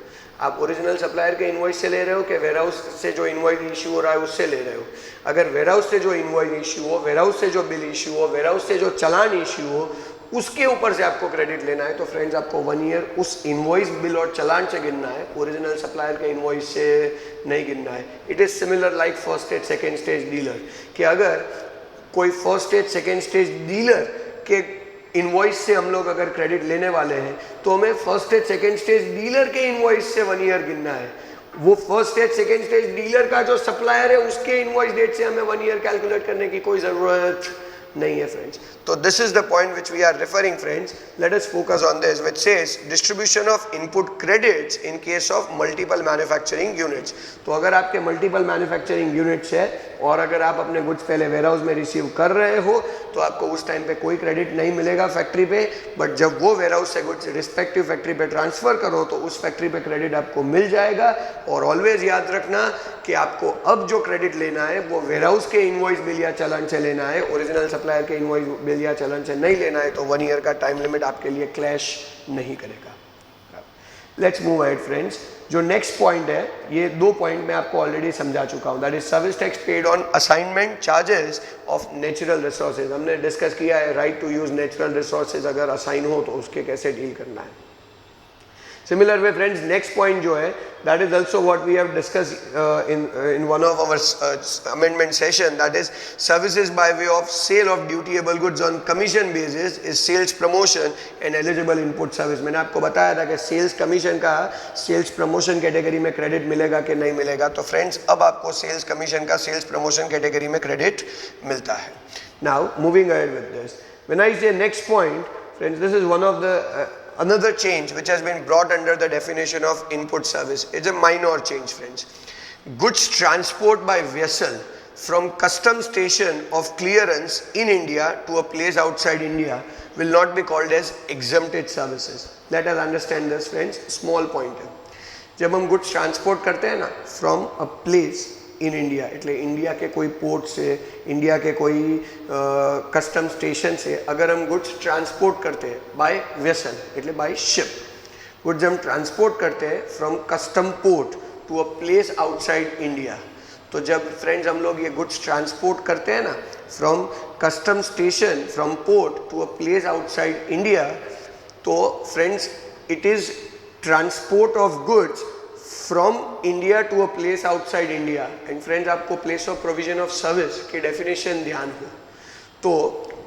आप ओरिजिनल सप्लायर के इनवॉइस से ले रहे हो कि वेयरहाउस से जो इनवॉइस इशू हो रहा है उससे ले रहे हो? अगर वेयरहाउस से जो इनवॉइस इशू हो, वेयरहाउस से जो बिल इशू हो, वेयरहाउस से जो चालान इशू हो, उसके ऊपर से आपको क्रेडिट लेना है तो फ्रेंड्स आपको 1 ईयर उस इनवॉइस, बिल और चालान से गिनना है, ओरिजिनल सप्लायर के इनवॉइस से नहीं गिनना है। It is similar like first stage second stage dealer कि अगर कोई first stage second stage dealer के इनवॉइस से हम लोग अगर क्रेडिट लेने वाले हैं तो हमें first stage second stage dealer के इनवॉइस से 1 ईयर गिनना है। वो first stage second stage dealer का जो सप्लायर है उसके इनवॉइस डेट से हमें 1 ईयर कैलकुलेट करने की कोई ज़रूरत नहीं है फ्रेंड्स। तो this is the point which we are referring friends. Let us focus on this which says distribution of input credits in case of multiple manufacturing units. तो अगर आपके मल्टीपल मैन्युफैक्चरिंग यूनिट्स है और अगर आप अपने गुड्स पहले वेयरहाउस में रिसीव कर रहे हो तो आपको उस टाइम पे कोई क्रेडिट नहीं मिलेगा फैक्ट्री पे, बट जब वो वेयरहाउस से गुड्स रिस्पेक्टिव फैक्ट्री पे ट्रांसफर करो तो उस फैक्ट्री पे क्रेडिट आपको मिल जाएगा। और ऑलवेज याद रखना कि आपको अब जो क्रेडिट लेना है वो वेयरहाउस के इनवॉइस बिल या चालान से लेना है, ओरिजिनल सप्लायर के इनवॉइस बिल या चालान से नहीं लेना है। तो 1 ईयर का टाइम लिमिट आपके लिए क्लैश नहीं करेगा। Let's move ahead friends. जो नेक्स्ट पॉइंट है, ये 2 पॉइंट मैं आपको ऑलरेडी समझा चुका हूँ, that is service tax paid on assignment charges of natural resources. हमने डिस्कस किया है right to use natural resources अगर असाइन हो तो उसके कैसे डील करना है। Similar way friends, next point जो है that is also what we have discussed in one of our amendment session, that is services by way of sale of dutiable goods on commission basis is sales promotion and eligible input service। मैंने आपको बताया था कि sales commission का sales promotion category में credit मिलेगा कि नहीं मिलेगा। तो फ्रेंड्स अब आपको सेल्स कमीशन का सेल्स प्रमोशन कैटेगरी में क्रेडिट मिलता है। Now moving ahead with this, when I say next point friends, this is one of the another change which has been brought under the definition of input service. It's a minor change friends. Goods transport by vessel from custom station of clearance in India to a place outside India will not be called as exempted services. Let us understand this friends, small point है। जब हम goods transport करते हैं ना from a place in India, એટલે India के कोई port से, इंडिया के कोई कस्टम स्टेशन से अगर हम गुड्स ट्रांसपोर्ट करते हैं बाय वेसल, એટલે बाय शिप, गुड्स हम ट्रांसपोर्ट करते हैं from custom port to a place outside India. तो जब फ्रेंड्स हम लोग ये गुड्स ट्रांसपोर्ट करते हैं ना from custom station from port to a place outside India, तो friends it is transport of goods from India to a place outside India. And friends आपको place of provision of service की definition ध्यान हो तो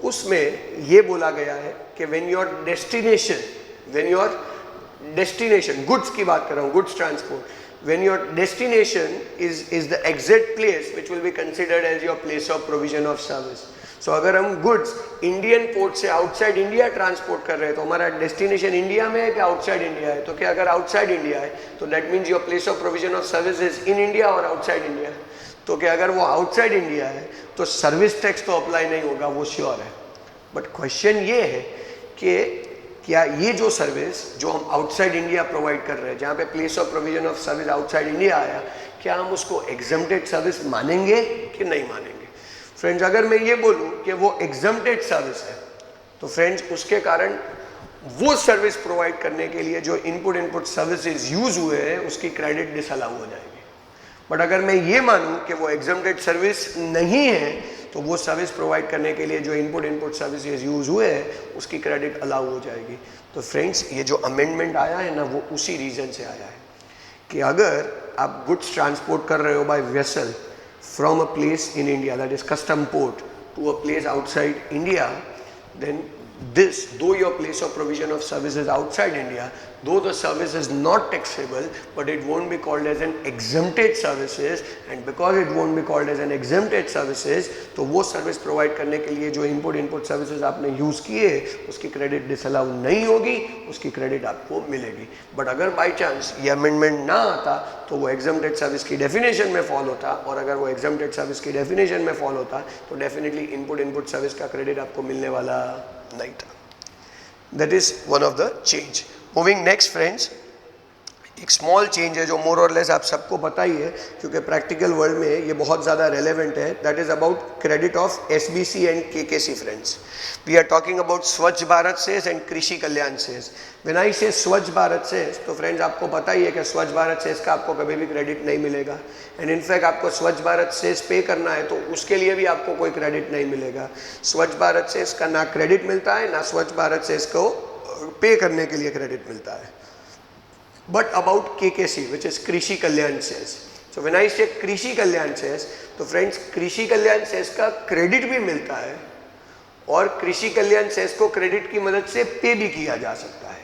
उसमें ये बोला गया है कि व्हेन योर डेस्टिनेशन गुड्स की बात कर रहा हूँ, goods transport, when your destination is the exact place which will be considered as your place of provision of service. So अगर हम गुड्स इंडियन पोर्ट से आउटसाइड इंडिया ट्रांसपोर्ट कर रहे हैं तो हमारा डेस्टिनेशन इंडिया में है कि आउटसाइड इंडिया है? तो क्या अगर आउटसाइड इंडिया है तो that means your place of provision of service is in India और आउटसाइड इंडिया। तो क्या अगर वो आउटसाइड इंडिया है तो सर्विस टैक्स तो अप्लाई नहीं होगा, वो श्योर है। बट क्वेश्चन ये है कि क्या ये जो सर्विस जो हम आउटसाइड इंडिया प्रोवाइड कर रहे हैं, जहाँ पे place of provision of service outside India आया, क्या हम उसको एग्जम्प्टेड सर्विस मानेंगे कि नहीं मानेंगे? फ्रेंड्स अगर मैं ये बोलूँ कि वो एग्जम्प्टेड सर्विस है तो फ्रेंड्स उसके कारण वो सर्विस प्रोवाइड करने के लिए जो इनपुट सर्विसेज यूज हुए हैं उसकी क्रेडिट डिसअलाउ हो जाएगी। बट अगर मैं ये मानूँ कि वो एग्जम्प्टेड सर्विस नहीं है तो वो सर्विस प्रोवाइड करने के लिए जो इनपुट सर्विसेज यूज हुए हैं उसकी क्रेडिट अलाउ हो जाएगी। तो फ्रेंड्स ये जो अमेंडमेंट आया है ना वो उसी रीज़न से आया है कि अगर आप गुड्स ट्रांसपोर्ट कर रहे हो by vessel from a place in India, that is custom port, to a place outside India, then this, though your place of provision of service is outside India, though the service is not taxable, but it won't be called as an exempted services, and because it won't be called as an exempted services, तो वो service provide करने के लिए जो input services आपने use किए उसकी credit disallow नहीं होगी, उसकी क्रेडिट आपको मिलेगी। बट अगर बाई चांस ये अमेंडमेंट ना आता तो वो एग्जम्प्टेड सर्विस की डेफिनेशन में फॉल होता, और अगर वो एग्जम्प्टेड सर्विस की डेफिनेशन में फॉल होता तो डेफिनेटली इनपुट सर्विस का क्रेडिट आपको मिलने वाला नहीं था। That is one of the change. Moving next friends, एक स्मॉल चेंज है जो मोर और लेस आप सबको पता ही है क्योंकि प्रैक्टिकल वर्ल्ड में ये बहुत ज़्यादा रेलेवेंट है। That is about credit of SBC and KKC friends. We are talking about Swachh Bharat cess and कृषि कल्याण सेस। व्हेन आई से स्वच्छ भारत सेस तो फ्रेंड्स आपको पता ही है कि स्वच्छ भारत सेस का आपको कभी भी क्रेडिट नहीं मिलेगा, एंड इनफैक्ट आपको स्वच्छ भारत सेस पे करना है तो उसके लिए भी आपको कोई क्रेडिट नहीं मिलेगा। स्वच्छ भारत सेस का ना क्रेडिट मिलता है, ना स्वच्छ भारत सेस को पे करने के लिए क्रेडिट मिलता है। But about KKC, which is कृषि कल्याण cess, so when I say कृषि कल्याण सेस तो फ्रेंड्स कृषि कल्याण सेस का क्रेडिट भी मिलता है और कृषि कल्याण सेस को क्रेडिट की मदद से पे भी किया जा सकता है।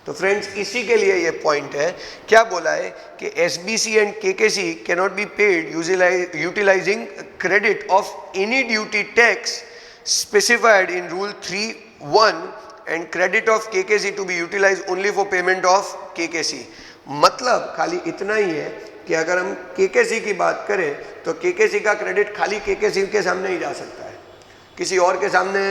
तो फ्रेंड्स इसी के लिए ये पॉइंट है, क्या बोला है कि SBC and KKC cannot be paid utilising credit of any duty tax specified in rule 3(1) and credit of KKC to be utilized only for payment of KKC। मतलब खाली इतना ही है कि अगर हम KKC की बात करें तो KKC का क्रेडिट खाली KKC के सामने ही जा सकता है, किसी और के सामने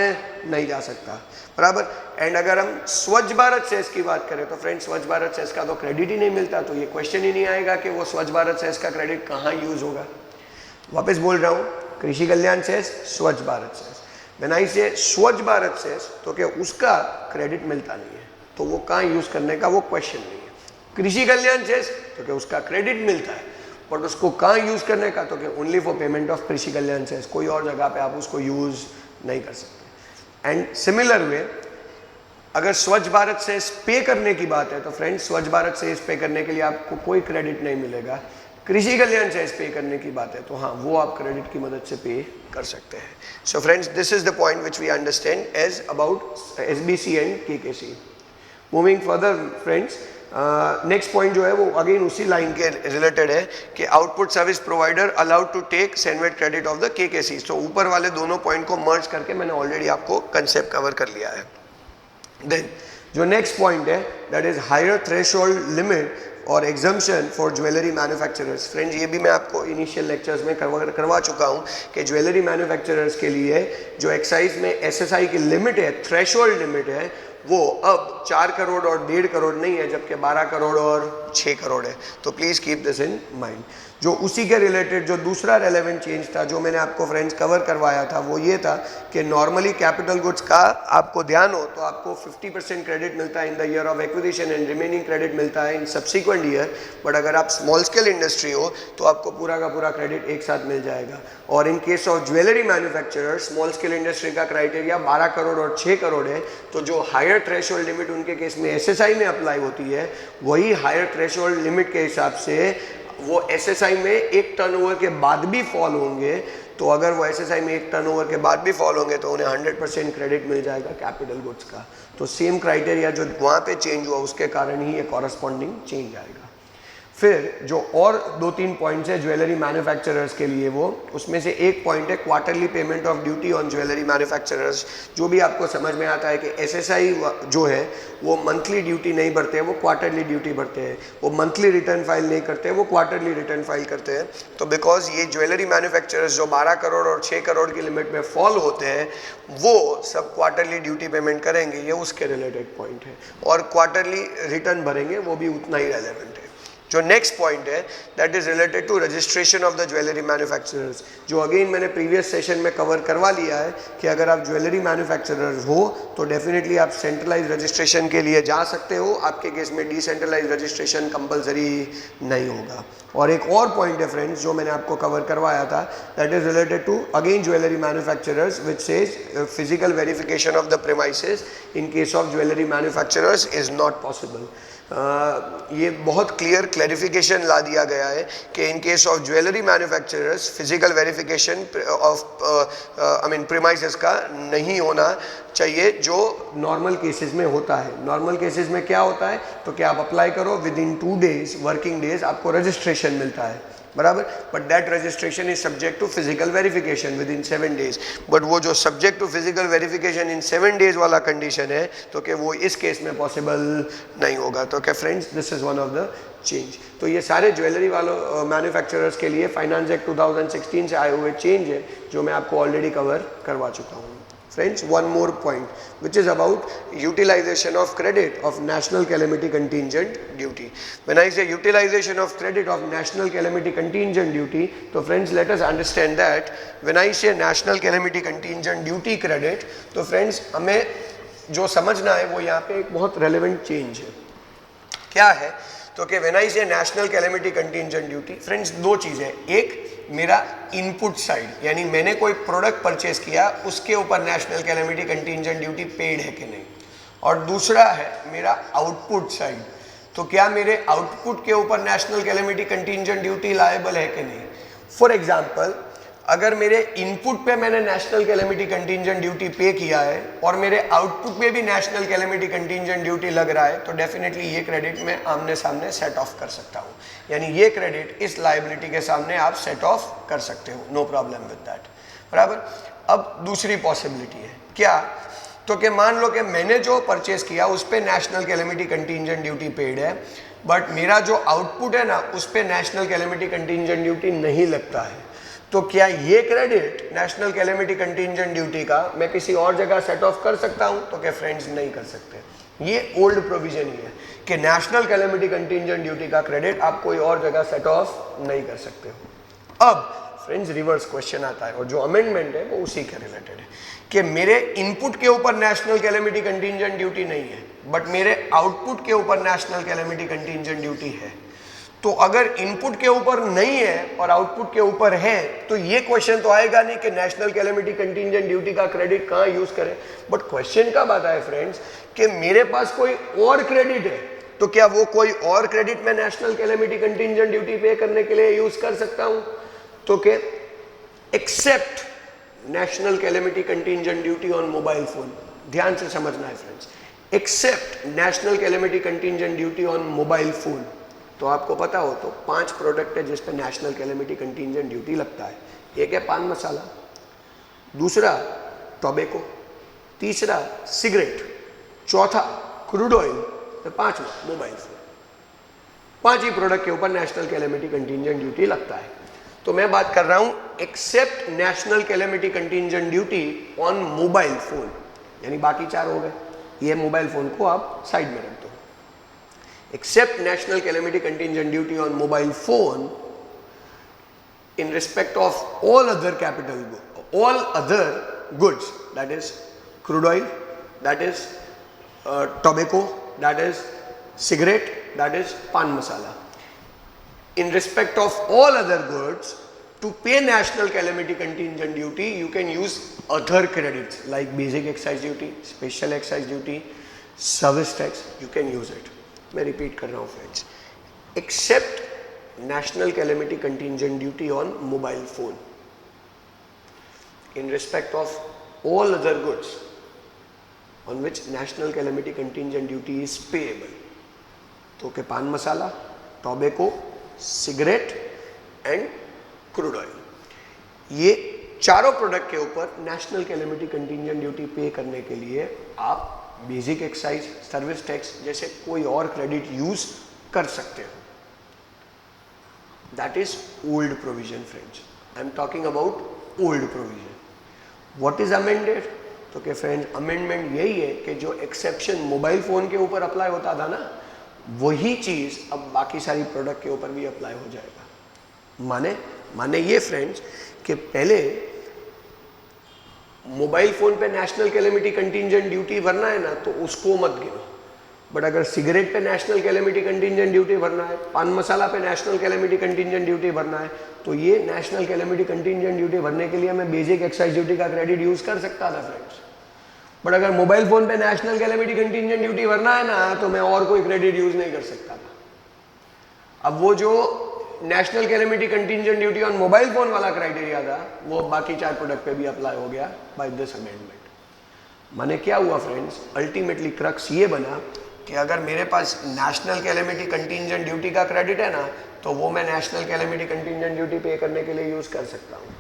नहीं जा सकता, बराबर। एंड अगर हम स्वच्छ भारत सेस की बात करें तो फ्रेंड्स स्वच्छ भारत सेस का तो क्रेडिट ही नहीं मिलता, तो ये क्वेश्चन ही नहीं आएगा कि वो स्वच्छ भारत सेस का क्रेडिट कहाँ यूज होगा। वापस बोल रहा हूँ, कृषि कल्याण सेस, स्वच्छ भारत सेस। व्हेन आई से स्वच्छ भारत सेस तो क्या उसका क्रेडिट मिलता नहीं है, तो वो कहाँ यूज़ करने का वो क्वेश्चन नहीं है। कृषि कल्याण सेस तो क्या उसका क्रेडिट मिलता है, बट उसको कहाँ यूज़ करने का तो क्या ओनली फॉर पेमेंट ऑफ कृषि कल्याण सेस, कोई और जगह पे आप उसको यूज़ नहीं कर सकते। एंड सिमिलर वे अगर स्वच्छ भारत सेस पे करने की बात है तो फ्रेंड्स स्वच्छ भारत सेस पे करने के लिए आपको कोई क्रेडिट नहीं मिलेगा। कृषि कल्याण सेस पे करने की बात है तो हाँ वो आप क्रेडिट की मदद से पे कर सकते हैं। So friends this is the point which we understand as about SBC and KKC. Moving further friends, next point जो है वो अगेन उसी लाइन के रिलेटेड है कि output service provider allowed to take CENVAT credit of the KKC. तो ऊपर वाले दोनों पॉइंट को मर्ज करके मैंने ऑलरेडी आपको कंसेप्ट कवर कर लिया है। देन जो नेक्स्ट पॉइंट है that is higher threshold limit और exemption for jewellery manufacturers. Friends ये भी मैं आपको इनिशियल लेक्चर्स में करवा चुका हूँ कि ज्वेलरी मैन्युफैक्चरर्स के लिए जो एक्साइज में एसएसआई की लिमिट है, थ्रेशोल्ड लिमिट है, वो अब 4 करोड़ और 1.5 करोड़ नहीं है जबकि 12 करोड़ और 6 करोड़ है। तो please keep this in mind. जो उसी के रिलेटेड जो दूसरा रेलेवेंट चेंज था जो मैंने आपको फ्रेंड्स कवर करवाया था वो ये था कि नॉर्मली कैपिटल गुड्स का आपको ध्यान हो तो आपको 50% क्रेडिट मिलता है in the year of acquisition and remaining credit मिलता है इन सब्सिक्वेंट ईयर। बट अगर आप स्मॉल स्केल इंडस्ट्री हो तो आपको पूरा का पूरा क्रेडिट एक साथ मिल जाएगा। और इन case of jewellery manufacturer small scale industry का क्राइटेरिया 12 करोड़ और 6 करोड़ है, तो जो हायर थ्रेशोल्ड लिमिट उनके केस में एसएसआई में अप्लाई होती है वही हायर थ्रेशोल्ड लिमिट के हिसाब से वो एसएसआई में एक टर्नओवर के बाद भी फॉल होंगे। तो अगर वो एसएसआई में एक टर्नओवर के बाद भी फॉल होंगे तो उन्हें 100% क्रेडिट मिल जाएगा कैपिटल गुड्स का। तो सेम क्राइटेरिया जो वहाँ पे चेंज हुआ उसके कारण ही ये कॉरस्पॉन्डिंग चेंज आएगा। फिर जो और 2-3 पॉइंट्स है ज्वेलरी मैन्युफैक्चरर्स के लिए वो उसमें से एक पॉइंट है quarterly payment of duty on jewellery manufacturers. जो भी आपको समझ में आता है कि एसएसआई जो है वो मंथली ड्यूटी नहीं भरते हैं, वो क्वार्टरली ड्यूटी भरते हैं, वो मंथली रिटर्न फाइल नहीं करते हैं, वो क्वार्टरली रिटर्न फाइल करते हैं। तो बिकॉज ये ज्वेलरी मैन्युफैक्चरर्स जो 12 करोड़ और 6 करोड़ की लिमिट में फॉल होते हैं वो सब क्वार्टरली ड्यूटी पेमेंट करेंगे, ये उसके रिलेटेड पॉइंट है। और क्वार्टरली रिटर्न भरेंगे वो भी उतना ही रेलेवेंट है। जो नेक्स्ट पॉइंट है that is related to registration of the jewellery manufacturers, जो अगेन मैंने प्रीवियस सेशन में कवर करवा लिया है कि अगर आप ज्वेलरी मैन्युफैक्चरर्स हो तो डेफिनेटली आप सेंट्रलाइज रजिस्ट्रेशन के लिए जा सकते हो, आपके केस में डिसेंट्रलाइज रजिस्ट्रेशन कंपलसरी नहीं होगा। और एक और पॉइंट है फ्रेंड्स जो मैंने आपको कवर करवाया था that is related to again jewellery manufacturers which says physical verification of the premises in case of jewellery manufacturers is not possible. ये बहुत क्लियर क्लैरिफिकेशन ला दिया गया है कि in case of jewellery manufacturers physical verification of premises का नहीं होना चाहिए, जो नॉर्मल केसेस में होता है। नॉर्मल केसेस में क्या होता है, तो कि आप अप्लाई करो, within 2 days working days आपको रजिस्ट्रेशन मिलता है, बराबर। But that registration is subject to physical verification within 7 days. But वो जो subject to physical verification in 7 days वाला कंडीशन है, तो कि वो इस केस में पॉसिबल नहीं होगा। तो क्या friends, this is one of the change. तो ये सारे ज्वेलरी वालों मैन्युफैक्चरर्स के लिए फाइनेंस एक्ट 2016 से आए हुए चेंज है, जो मैं आपको ऑलरेडी कवर करवा चुका हूँ। Friends, one more point, which is about utilization of credit of national calamity contingent duty. When I say utilization of credit of national calamity contingent duty, so friends, let us understand that when I say national calamity contingent duty credit, तो friends हमें जो समझना है वो यहाँ पे एक बहुत relevant change है। क्या है, तो कि व्हेन आई से national calamity contingent duty, friends दो चीज़ें, एक मेरा इनपुट साइड, यानी मैंने कोई प्रोडक्ट परचेज किया उसके ऊपर national calamity contingent duty paid है कि नहीं, और दूसरा है मेरा आउटपुट साइड, तो क्या मेरे आउटपुट के ऊपर national calamity contingent duty liable है कि नहीं। फॉर एग्जाम्पल, अगर मेरे इनपुट पे मैंने नेशनल कैलेमिटी कंटिंजेंट ड्यूटी पे किया है और मेरे आउटपुट पे भी नेशनल कैलेमिटी कंटिंजेंट ड्यूटी लग रहा है, तो डेफिनेटली ये क्रेडिट मैं आमने सामने सेट ऑफ कर सकता हूँ, यानी ये क्रेडिट इस लायबिलिटी के सामने आप सेट ऑफ कर सकते हो, नो प्रॉब्लम विद दैट, बराबर। अब दूसरी पॉसिबिलिटी है क्या, तो कि मान लो कि मैंने जो परचेज किया उस पर national calamity contingent duty paid है, बट मेरा जो आउटपुट है ना उस पर नेशनल कैलेमिटी कंटिंजेंट ड्यूटी नहीं लगता है, तो क्या ये credit national calamity contingent duty का मैं किसी और जगह सेट ऑफ कर सकता हूं, तो क्या फ्रेंड्स नहीं कर सकते। ये ओल्ड प्रोविजन ही है कि नेशनल कैलेमिटी कंटिंजेंट ड्यूटी का क्रेडिट आप कोई और जगह सेट ऑफ नहीं कर सकते हो। अब फ्रेंड्स रिवर्स क्वेश्चन आता है, और जो अमेंडमेंट है वो उसी के रिलेटेड है कि मेरे इनपुट के ऊपर नेशनल कैलेमिटी कंटिंजेंट ड्यूटी नहीं है, बट मेरे आउटपुट के ऊपर नेशनल कैलेमिटी कंटिंजेंट ड्यूटी है। तो अगर इनपुट के ऊपर नहीं है और आउटपुट के ऊपर है, तो ये क्वेश्चन तो आएगा नहीं कि नेशनल कैलेमिटी कंटिंजेंट ड्यूटी का क्रेडिट कहाँ यूज करें, बट क्वेश्चन कब आता है फ्रेंड्स कि मेरे पास कोई और क्रेडिट है, तो क्या वो कोई और क्रेडिट मैं national calamity contingent duty pay करने के लिए यूज कर सकता हूं, तो कि except national calamity contingent duty on mobile phone. ध्यान से समझना है friends, except national calamity contingent duty on mobile phone. तो आपको पता हो तो 5 प्रोडक्ट है जिस पे नेशनल कैलेमिटी कंटिंजेंट ड्यूटी लगता है। एक है पान मसाला, दूसरा टोबैको, तीसरा सिगरेट, चौथा क्रूड ऑयल, तो 5वां मोबाइल फोन। 5 ही प्रोडक्ट के ऊपर नेशनल कैलेमिटी कंटिंजेंट ड्यूटी लगता है। तो मैं बात कर रहा हूं except national calamity contingent duty on mobile phone, यानी बाकी 4 हो गए। ये मोबाइल फोन को आप साइड में रख दो। Except national calamity contingent duty on mobile phone in respect of all other goods, that is crude oil, that is tobacco, that is cigarette, that is pan masala. In respect of all other goods, to pay national calamity contingent duty, you can use other credits like basic excise duty, special excise duty, service tax, you can use it. मैं repeat कर रहा हूँ friends, except national calamity contingent duty on mobile phone in respect of all other goods on which national calamity contingent duty is payable, तो के paan masala, tobacco, cigarette and crude oil, ये चारों product के ऊपर national calamity contingent duty pay करने के लिए आप बेसिक एक्साइज, सर्विस टैक्स जैसे कोई और क्रेडिट यूज कर सकते हो। That is old provision friends, I am talking about old provision. What is amended, तो कि फ्रेंड्स अमेंडमेंट यही है कि जो एक्सेप्शन मोबाइल फोन के ऊपर अप्लाई होता था ना, वही चीज अब बाकी सारी प्रोडक्ट के ऊपर भी अप्लाई हो जाएगा। माने ये फ्रेंड्स कि पहले मोबाइल फोन पे नेशनल कैलेमिटी कंटिंजेंट ड्यूटी भरना है ना, तो उसको मत गिनो, बट अगर सिगरेट पे नेशनल कैलेमिटी कंटिंजेंट ड्यूटी भरना है, पान मसाला पे नेशनल कैलेमिटी कंटिंजेंट ड्यूटी भरना है, तो ये नेशनल कैलेमिटी कंटिंजेंट ड्यूटी भरने के लिए मैं बेसिक एक्साइज ड्यूटी का क्रेडिट यूज कर सकता था फ्रेंड्स। बट अगर मोबाइल फोन पे नेशनल कैलेमिटी कंटिजेंट ड्यूटी भरना है ना तो मैं और कोई क्रेडिट यूज नहीं कर सकता था। अब वो जो national calamity contingent duty on mobile phone वाला क्राइटेरिया था वो बाकी 4 प्रोडक्ट पे भी अप्लाई हो गया बाय दिस अमेंडमेंट। माने क्या हुआ फ्रेंड्स, अल्टीमेटली क्रक्स ये बना कि अगर मेरे पास नेशनल कैलेमिटी कंटिजेंट ड्यूटी का क्रेडिट है ना तो वो मैं national calamity contingent duty pay करने के लिए यूज कर सकता हूँ।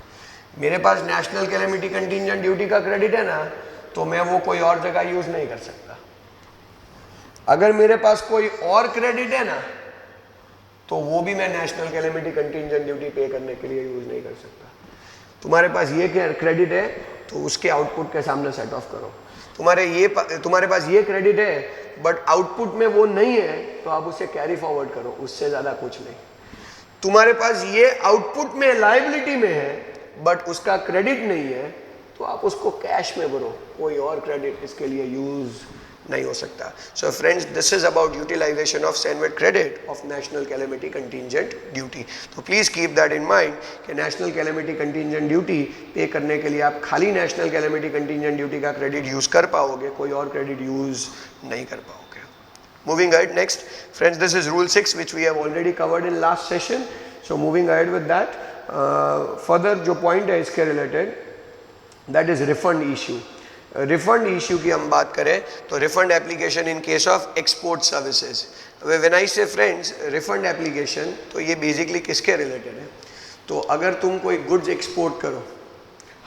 मेरे पास नेशनल कैलेमिटी कंटिजेंट ड्यूटी का क्रेडिट है ना तो मैं वो कोई और जगह यूज नहीं कर सकता। अगर मेरे पास कोई और क्रेडिट है ना तो वो भी मैं national calamity contingent duty pay करने के लिए यूज नहीं कर सकता। तुम्हारे पास ये क्रेडिट है तो उसके आउटपुट के सामने सेट ऑफ करो। तुम्हारे पास ये क्रेडिट है बट आउटपुट में वो नहीं है तो आप उसे कैरी फॉरवर्ड करो, उससे ज्यादा कुछ नहीं। तुम्हारे पास ये आउटपुट में लायबिलिटी में है बट उसका क्रेडिट नहीं है तो आप उसको कैश में भरो, कोई और क्रेडिट इसके लिए यूज नहीं हो सकता। So friends, this is about utilization of CENVAT credit of national calamity contingent duty. तो please keep that in mind कि national calamity contingent duty pay करने के लिए आप खाली नेशनल कैलेमिटी कंटिजेंट ड्यूटी का क्रेडिट यूज कर पाओगे, कोई और क्रेडिट यूज नहीं कर पाओगे। Moving ahead, next, friends, this is rule 6 which we have already covered in last session. So moving ahead with that, further जो point है इसके related, that is refund issue. Refund issue की हम बात करें तो refund application in case of export services. When I say friends, refund application तो ये basically किसके related है? तो अगर तुम कोई goods export करो,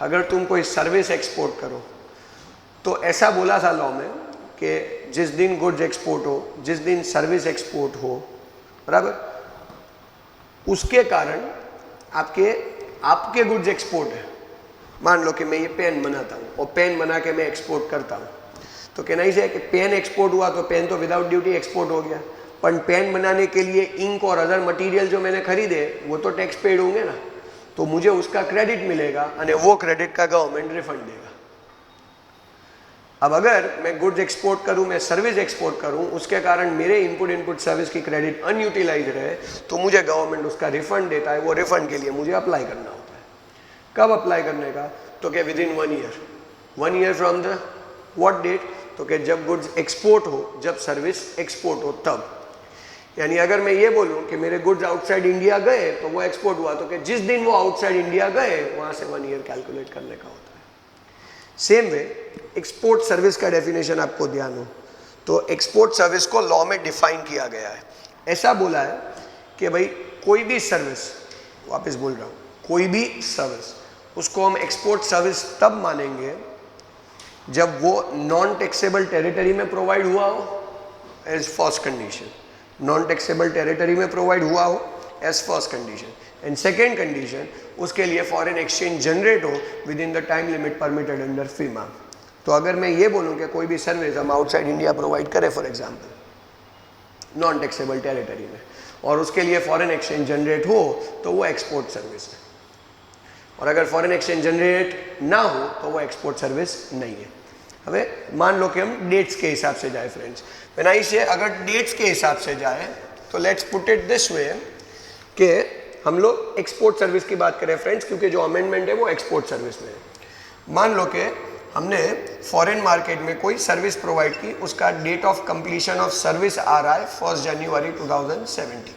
अगर तुम कोई service export करो, तो ऐसा बोला था लॉ में कि जिस दिन गुड्स एक्सपोर्ट हो, जिस दिन सर्विस एक्सपोर्ट हो, बराबर, उसके कारण आपके गुड्स एक्सपोर्ट है। मान लो कि मैं ये पेन बनाता हूँ और पेन बना के मैं एक्सपोर्ट करता हूँ, तो कहना ही से कि पेन एक्सपोर्ट हुआ तो पेन तो विदाउट ड्यूटी एक्सपोर्ट हो गया, पर पेन बनाने के लिए इंक और अदर मटेरियल जो मैंने खरीदे वो तो टैक्स पेड होंगे ना, तो मुझे उसका क्रेडिट मिलेगा और वो क्रेडिट का गवर्नमेंट रिफंड देगा। अब अगर मैं गुड्स एक्सपोर्ट करूं, मैं सर्विस एक्सपोर्ट करूं, उसके कारण मेरे इनपुट सर्विस की क्रेडिट अनयूटिलाइज रहे तो मुझे गवर्नमेंट उसका रिफंड देता है। वो रिफंड के लिए मुझे अप्लाई करना होता है। कब अप्लाई करने का? तो क्या within 1 year from the what date? तो क्या जब गुड्स एक्सपोर्ट हो, जब सर्विस एक्सपोर्ट हो तब। यानी अगर मैं ये बोलूं कि मेरे गुड्स आउटसाइड इंडिया गए तो वो एक्सपोर्ट हुआ, तो क्या जिस दिन वो आउटसाइड इंडिया गए वहां से 1 ईयर कैलकुलेट करने का होता है। सेम वे एक्सपोर्ट सर्विस का डेफिनेशन आपको ध्यान हो तो एक्सपोर्ट सर्विस को लॉ में डिफाइन किया गया है। ऐसा बोला है कि भाई कोई भी सर्विस, वापस बोल रहा हूँ, कोई भी सर्विस उसको हम एक्सपोर्ट सर्विस तब मानेंगे जब वो नॉन टैक्सेबल टेरिटरी में प्रोवाइड हुआ हो as first condition, non taxable territory में प्रोवाइड हुआ हो as first condition, and second condition उसके लिए फॉरेन एक्सचेंज जनरेट हो within the time limit permitted under FEMA. तो अगर मैं ये बोलूँ कि कोई भी सर्विस हम आउटसाइड इंडिया प्रोवाइड करें for example non taxable territory में और उसके लिए फॉरेन एक्सचेंज जनरेट हो तो वो एक्सपोर्ट सर्विस है, और अगर फॉरेन एक्सचेंज जनरेट ना हो तो वो एक्सपोर्ट सर्विस नहीं है। अबे मान लो कि हम डेट्स के हिसाब से जाए फ्रेंड्स, व्हेन आई से अगर डेट्स के हिसाब से जाए तो let's put it this way कि हम लोग एक्सपोर्ट सर्विस की बात करें फ्रेंड्स, क्योंकि जो अमेंडमेंट है वो एक्सपोर्ट सर्विस में है। मान लो कि हमने फॉरेन मार्केट में कोई सर्विस प्रोवाइड की, उसका date of completion of service आ रहा है 1 जनवरी 2017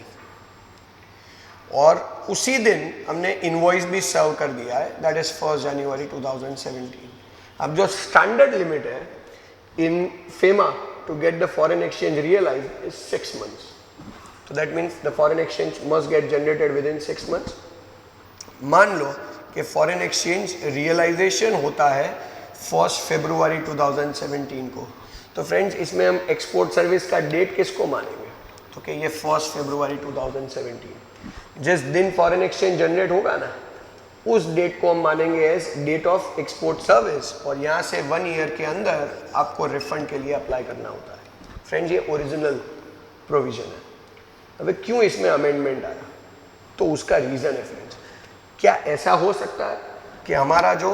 और उसी दिन हमने इनवॉइस भी सर्व कर दिया है, दैट इज 1 जनवरी 2017। अब जो स्टैंडर्ड लिमिट है in FEMA to get the foreign exchange realise is 6 months, so that means the foreign exchange must get generated within 6 months। मान लो कि फॉरेन एक्सचेंज रियलाइजेशन होता है 1 फरवरी 2017 को, तो फ्रेंड्स इसमें हम एक्सपोर्ट सर्विस का डेट किसको मानेंगे? तो कि ये 1 फरवरी 2017, जिस दिन फॉरेन एक्सचेंज जनरेट होगा ना उस डेट को हम मानेंगे as date of export service, और यहाँ से 1 ईयर के अंदर आपको रिफंड के लिए अप्लाई करना होता है। फ्रेंड्स ये ओरिजिनल प्रोविजन है। अबे क्यों इसमें अमेंडमेंट आया? तो उसका रीज़न है फ्रेंड्स, क्या ऐसा हो सकता है कि हमारा जो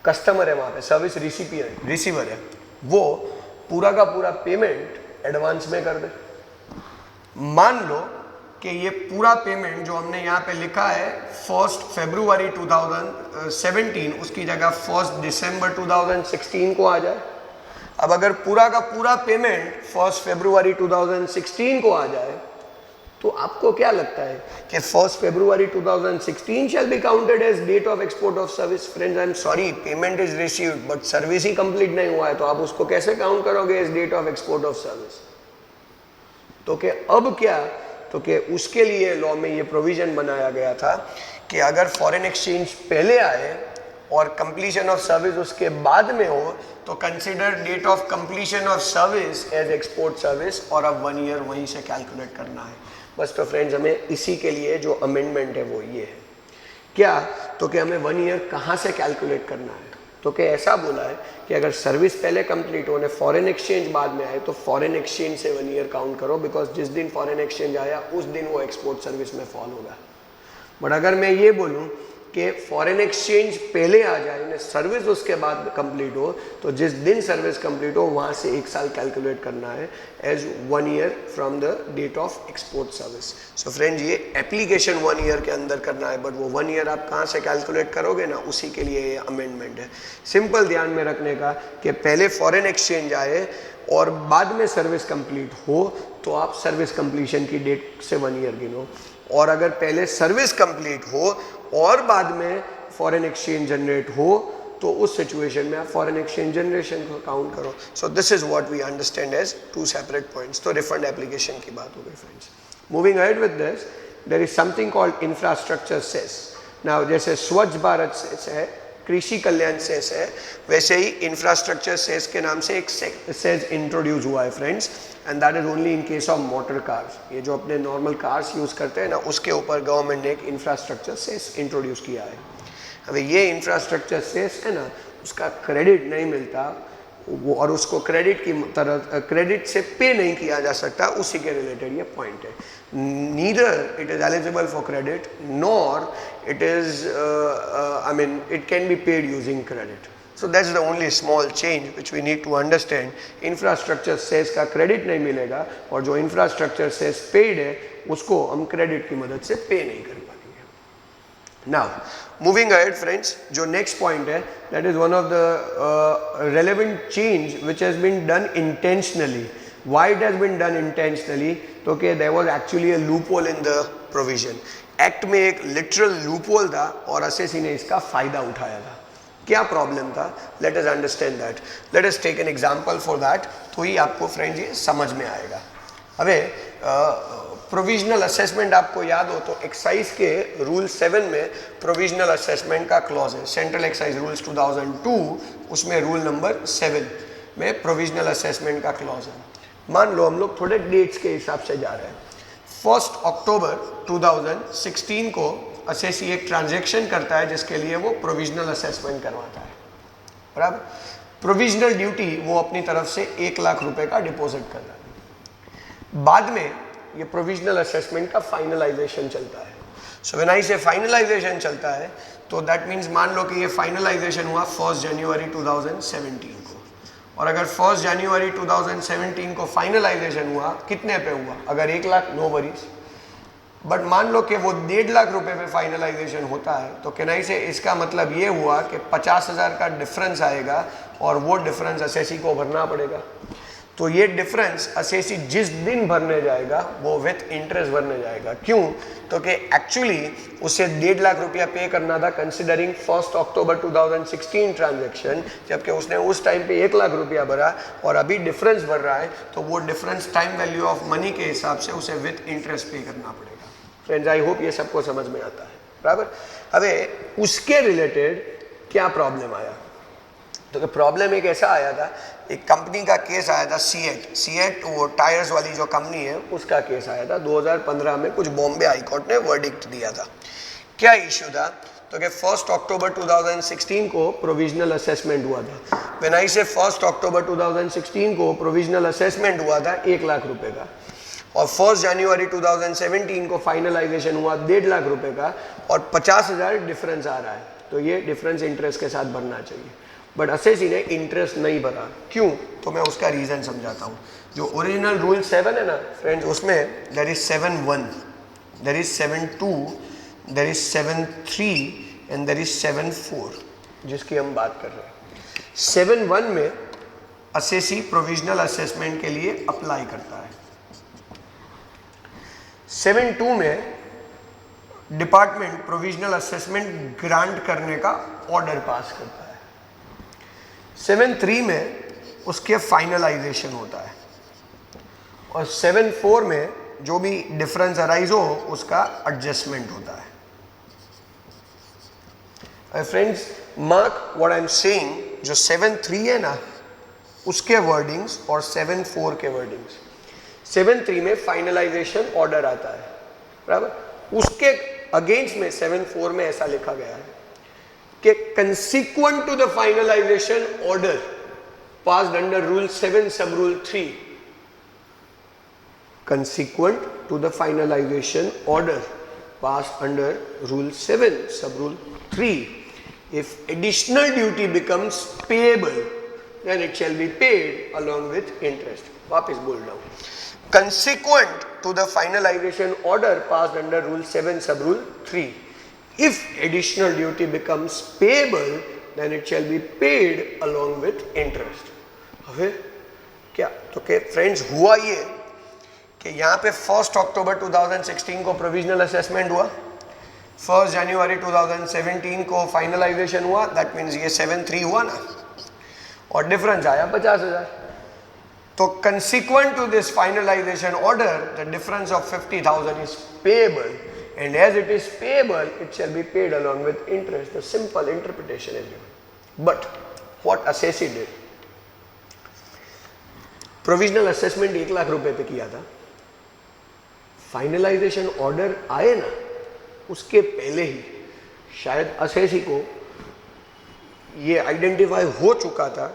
कस्टमर है वहाँ पे सर्विस रिसीवर है वो पूरा का पूरा पेमेंट एडवांस में कर दे? मान लो कि ये पूरा पेमेंट जो हमने यहाँ पे लिखा है 1 फरवरी 2017 उसकी जगह 1 दिसंबर 2016 को आ जाए। अब अगर पूरा का पूरा पेमेंट 1 फरवरी 2016 को आ जाए तो आपको क्या लगता है कि 1 फरवरी 2016 shall be counted as date of export of service? Friends, I am sorry, payment is received but service he complete नहीं हुआ है, तो आप उसको कैसे काउंट करोगे as date of export of service? तो कि अब क्या, तो कि उसके लिए लॉ में ये प्रोविजन बनाया गया था कि अगर फॉरेन एक्सचेंज पहले आए और कंप्लीशन ऑफ सर्विस उसके बाद में हो तो consider date of completion of service as export service और अब 1 ईयर वहीं से कैलकुलेट करना है बस। तो फ्रेंड्स, हमें इसी के लिए जो अमेंडमेंट है वो ये है क्या, तो कि हमें 1 ईयर कहाँ से कैलकुलेट करना है, तो कि ऐसा बोला है कि अगर सर्विस पहले कंप्लीट होने फॉरेन एक्सचेंज बाद में आए तो फॉरेन एक्सचेंज से 1 ईयर काउंट करो, बिकॉज जिस दिन फॉरेन एक्सचेंज आया उस दिन वो एक्सपोर्ट सर्विस में फॉल होगा। बट अगर मैं ये बोलूँ कि फॉरेन एक्सचेंज पहले आ जाए, सर्विस उसके बाद कंप्लीट हो, तो जिस दिन सर्विस कंप्लीट हो वहाँ से 1 साल कैलकुलेट करना है as 1 year from the date of export service. So friends, ये एप्लीकेशन 1 ईयर के अंदर करना है, बट वो 1 ईयर आप कहाँ से कैलकुलेट करोगे ना, उसी के लिए ये अमेंडमेंट है। सिंपल ध्यान में रखने का कि पहले फॉरेन एक्सचेंज आए और बाद में सर्विस कंप्लीट हो तो आप सर्विस कंप्लीशन की डेट से 1 ईयर गिनो, और अगर पहले सर्विस कंप्लीट हो और बाद में फॉरेन एक्सचेंज जनरेट हो तो उस सिचुएशन में आप फॉरेन एक्सचेंज जनरेशन को काउंट करो। So this is what we understand as 2 separate points. तो रिफंड एप्लीकेशन की बात हो गई friends. Moving ahead with this, there is something called infrastructure cess. Now जैसे स्वच्छ भारत सेस है, कृषि कल्याण सेस है, वैसे ही इंफ्रास्ट्रक्चर सेस के नाम से एक सेस इंट्रोड्यूस हुआ है friends, and that is only in case of motor cars. ये जो अपने नॉर्मल कार्स यूज़ करते हैं ना, उसके ऊपर गवर्नमेंट ने एक इंफ्रास्ट्रक्चर सेस इंट्रोड्यूस किया है। अब ये इंफ्रास्ट्रक्चर सेस है ना, उसका क्रेडिट नहीं मिलता वो, और उसको क्रेडिट की तरह क्रेडिट से पे नहीं किया जा सकता, उसी के रिलेटेड ये पॉइंट है। Neither it is eligible for credit nor it is I mean it can be paid using credit. So that's the only small change which we need to understand. Infrastructure cess का credit नहीं मिलेगा और जो infrastructure cess paid है उसको हम credit की मदद से पे नहीं कर पाएंगे। Now moving ahead friends, जो next point है, that is one of the relevant change which has been done intentionally. Why it has been done intentionally? तो कि there was actually a loophole in the provision. Act में एक literal loophole था और assessee ने इसका फायदा उठाया था। क्या प्रॉब्लम था? Let us understand that. Let us take an example for that, तो ही आपको फ्रेंड्स ये समझ में आएगा। अबे प्रोविजनल असेसमेंट आपको याद हो तो एक्साइज के रूल 7 में प्रोविजनल असेसमेंट का क्लॉज है। सेंट्रल एक्साइज रूल्स 2002 उसमें रूल नंबर 7 में प्रोविजनल असेसमेंट का क्लॉज है। मान लो हम लोग थोड़े डेट्स के हिसाब से जा रहे हैं। 1 अक्टूबर 2016 को असेसी एक ट्रांजैक्शन करता है जिसके लिए वो प्रोविजनल असेसमेंट करवाता है, बराबर। प्रोविजनल ड्यूटी वो अपनी तरफ से 1 लाख रुपए का डिपॉजिट कर रहा है। बाद में ये प्रोविजनल असेसमेंट का फाइनलाइजेशन चलता है। सो व्हेन आई से फाइनलाइजेशन चलता है तो दैट मीन्स मान लो कि ये फाइनलाइजेशन हुआ 1 जनवरी 2017 को, और अगर 1 जनवरी 2017 को फाइनलाइजेशन हुआ, कितने पे हुआ? अगर 1 लाख, नो वरीज। बट मान लो कि वो 1.5 लाख रुपए पे फाइनलाइजेशन होता है तो केनाई से इसका मतलब ये हुआ कि 50,000 का डिफरेंस आएगा और वो डिफरेंस असेसी को भरना पड़ेगा। तो ये डिफरेंस असेसी जिस दिन भरने जाएगा वो विथ इंटरेस्ट भरने जाएगा। क्यों? तो कि एक्चुअली उसे 1.5 लाख रुपया पे करना था कंसिडरिंग 1 अक्टूबर 2016 ट्रांजैक्शन, जबकि उसने उस टाइम पे 1 लाख रुपया भरा और अभी डिफरेंस भर रहा है, तो वो difference time value of money के हिसाब से उसे विथ इंटरेस्ट पे करना पड़ेगा। फ्रेंड्स, आई होप ये सबको समझ में आता है, बराबर। अबे उसके रिलेटेड क्या प्रॉब्लम आया? तो प्रॉब्लम एक ऐसा आया था, एक कंपनी का केस आया था, सीएट वो टायर्स वाली जो कंपनी है उसका केस आया था 2015 में। कुछ बॉम्बे हाई कोर्ट ने वर्डिक्ट दिया था। क्या इश्यू था? तो कि 1 अक्टूबर 2016 को प्रोविजनल असेसमेंट हुआ था। व्हेन आई से 1 अक्टूबर 2016 को प्रोविजनल असेसमेंट हुआ था 1 लाख रुपए का, और 1 जनवरी 2017 को फाइनलाइजेशन हुआ 1.5 लाख रुपए का, और 50,000 डिफरेंस आ रहा है, तो ये डिफरेंस इंटरेस्ट के साथ भरना चाहिए। बट असेसी ने इंटरेस्ट नहीं भरा। क्यों? तो मैं उसका रीज़न समझाता हूँ। जो ओरिजिनल रूल 7 है ना फ्रेंड्स, उसमें that is 7(1), there is 7.2, there is 7.3 and there is 7.4 जिसकी हम बात कर रहे हैं। 7.1 में असेसी प्रोविजनल असेसमेंट के लिए अप्लाई करता है। 7.2 में डिपार्टमेंट प्रोविजनल असेसमेंट ग्रांट करने का ऑर्डर पास करता है। 7.3 में उसके फाइनलाइजेशन होता है और 7.4 में जो भी डिफरेंस अराइज हो उसका एडजस्टमेंट होता है। Friends mark what I am saying, जो 7.3 है ना उसके वर्डिंग्स और 7.4 के वर्डिंग्स। 7.3 में फाइनलाइजेशन ऑर्डर आता है, बराबर। उसके अगेंस्ट में 7.4 में ऐसा लिखा गया है कि consequent to the finalisation order passed under rule 7 sub rule 3, consequent to the finalization order passed under rule 7 sub rule 3, if additional duty becomes payable then it shall be paid along with interest. वापस बोल रहा हूँ, consequent to the finalization order passed under rule 7 sub rule 3, if additional duty becomes payable then it shall be paid along with interest. હવે क्या तो के friends हुआ ये कि यहाँ पे 1 अक्टूबर 2016 को प्रोविजनल असेसमेंट हुआ, 1 जनवरी 2017 को फाइनलाइजेशन हुआ, दैट मीन्स ये 7.3 हुआ ना, और डिफरेंस आया 50,000। तो consequent to this finalization order the difference of 50,000 is payable and as it is payable it shall be paid along with interest. The simple interpretation is given. But what assessee did, provisional assessment 1 lakh रुपए pay किया था, finalisation order आए ना उसके पहले ही शायद assessee को ये आइडेंटिफाई हो चुका था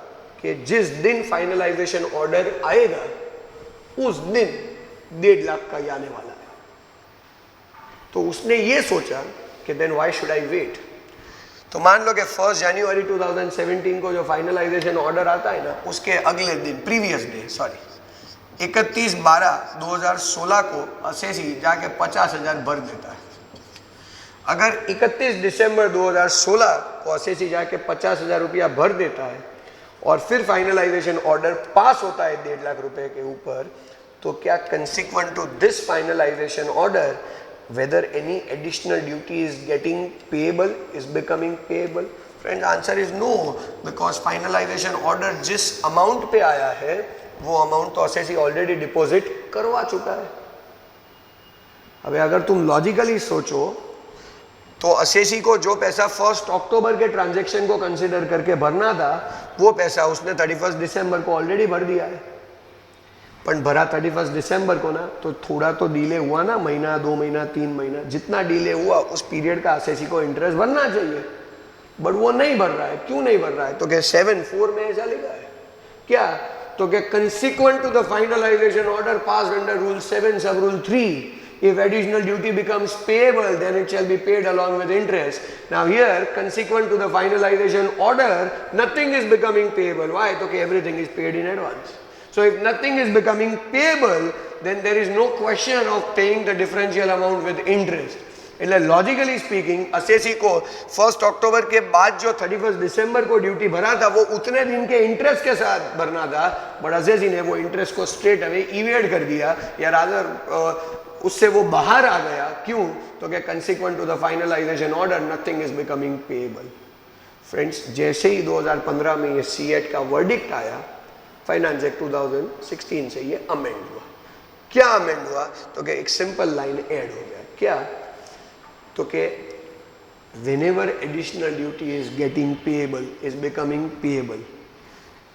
कि जिस दिन फाइनलाइजेशन ऑर्डर आएगा उस दिन 1.5 लाख का ही आने वाला है। तो उसने ये सोचा कि then why should I wait. तो मान लो कि 1 जनवरी 2017 को जो फाइनलाइजेशन ऑर्डर आता है ना उसके अगले दिन, प्रीवियस डे सॉरी, 31/12/2016 को असेसी जाके 50,000 भर देता है। अगर 31 दिसंबर 2016 को असेसी जाके 50,000 रुपया भर देता है और फिर फाइनलाइजेशन ऑर्डर पास होता है 1.5 लाख रुपए के ऊपर, तो क्या consequent to this finalization order whether any additional duty is getting payable, is becoming payable? Friends, answer is no, because finalization order जिस amount पे आया है वो amount तो असेसी ऑलरेडी डिपॉजिट करवा चुका है। अबे अगर तुम लॉजिकली सोचो तो असेसी को जो पैसा 1 अक्टूबर के ट्रांजैक्शन को कंसिडर करके भरना था वो पैसा उसने 31 दिसंबर को ऑलरेडी भर दिया है। पर भरा 31 दिसंबर को ना, तो थोड़ा तो डिले हुआ ना, महीना 2 महीना 3 महीना, जितना डिले हुआ उस पीरियड का असेसी को इंटरेस्ट भरना चाहिए, बट वो नहीं भर रहा है। क्यों नहीं भर रहा है? तो क्या 7.4 में ऐसा लिखा है क्या? तो क्या consequent to the finalisation order passed under rule 7 sub rule 3, if additional duty becomes payable then it shall be paid along with interest. Now here consequent to the finalization order nothing is becoming payable. Why? तो कि everything is paid in advance. So if nothing is becoming payable then there is no question of paying the differential amount with interest. એટલે logically speaking assessee को 1 अक्टूबर के बाद जो 31 दिसंबर को duty भरा था वो उतने दिन के इंटरेस्ट के साथ भरना था, बट असेसी ने वो इंटरेस्ट को स्ट्रेट अवे इवेड कर दिया, या रादर उससे वो बाहर आ गया। क्यों? तो क्या consequent to the finalisation order nothing is becoming payable. Friends, जैसे ही 2015 में ये सीएट का वर्डिक्ट आया, फाइनेंस एक्ट 2016 से ये अमेंड हुआ। क्या अमेंड हुआ? तो क्या एक सिंपल लाइन ऐड हो गया। क्या? तो कि whenever additional duty is getting payable, is becoming payable,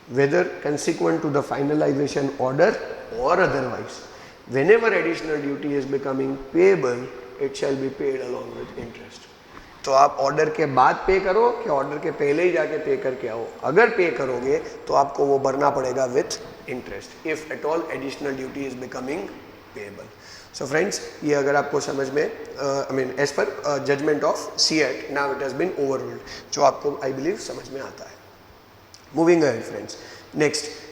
whether consequent to the finalization order or otherwise, whenever additional duty is becoming payable, it shall be paid along with interest. तो आप order के बाद पे करो कि order के पहले ही जाके पे करके आओ, अगर पे करोगे तो आपको वो भरना पड़ेगा with interest, if at all additional duty is becoming payable. So friends, ये अगर आपको समझ में I mean as per judgment of CEAT now it has been overruled, जो आपको आई बिलीव समझ में आता है। मूविंग अहेड फ्रेंड्स,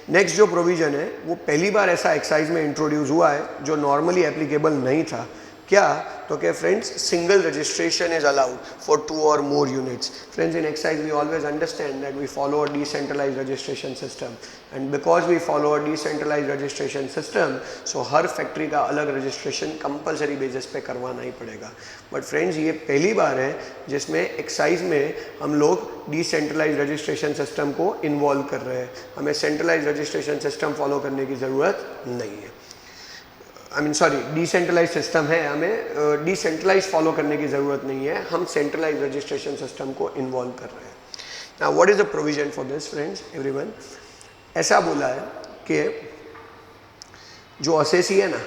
नेक्स्ट जो प्रोविजन है वो पहली बार ऐसा एक्साइज में इंट्रोड्यूस हुआ है जो नॉर्मली एप्लीकेबल नहीं था, क्या? तो क्या friends, single registration is allowed for 2 or more units. Friends, in excise we always understand that we follow a decentralized registration system, and because we follow a decentralized registration system, so her factory का अलग registration compulsory basis पे करवाना ही पड़ेगा. But friends, ये पहली बार है जिसमें excise में हम लोग डिसेंट्रलाइज रजिस्ट्रेशन सिस्टम को इन्वॉल्व कर रहे हैं. हमें सेंट्रलाइज रजिस्ट्रेशन सिस्टम फॉलो करने की ज़रूरत नहीं है. डिसेंट्रलाइज सिस्टम है, हमें डिसेंट्रलाइज फॉलो करने की ज़रूरत नहीं है. हम सेंट्रलाइज रजिस्ट्रेशन सिस्टम को इन्वॉल्व कर रहे हैं. Now what is the provision for this friends everyone? ऐसा बोला है कि जो असेसी है ना,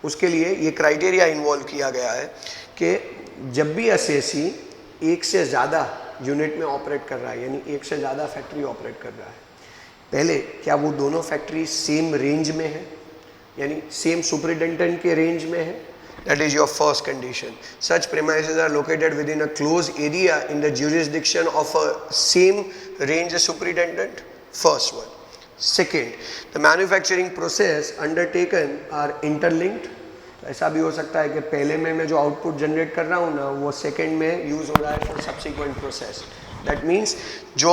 उसके लिए ये क्राइटेरिया इन्वॉल्व किया गया है कि जब भी असेसी एक से ज़्यादा यूनिट में ऑपरेट कर रहा है, यानी एक से ज़्यादा फैक्ट्री ऑपरेट कर रहा है, पहले क्या वो दोनों फैक्ट्री सेम रेंज में है, यानी सेम सुपरिटेंडेंट के रेंज में है. That is your first condition. Such premises are located within a closed area in the jurisdiction of a same range superintendent. First one. Second, the manufacturing process undertaken are interlinked. ऐसा भी हो सकता है कि पहले में मैं जो आउटपुट जनरेट कर रहा हूँ ना, वो सेकेंड में यूज़ हो रहा है for subsequent process. That means जो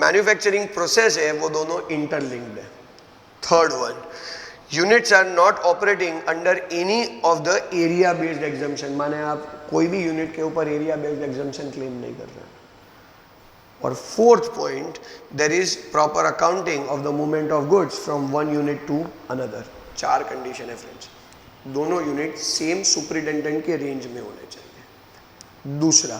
मैन्युफैक्चरिंग प्रोसेस है वो दोनों इंटरलिंक्ड है. Third one, units are not operating under any of the area based exemption. माने आप कोई भी यूनिट के ऊपर एरिया बेस्ड एग्जम्पशन क्लेम नहीं कर रहे. और fourth point, there is proper accounting of the movement of goods from one unit to another. 4 condition है फ्रेंड्स. दोनों यूनिट सेम सुपरिटेंडेंट के रेंज में होने चाहिए. दूसरा,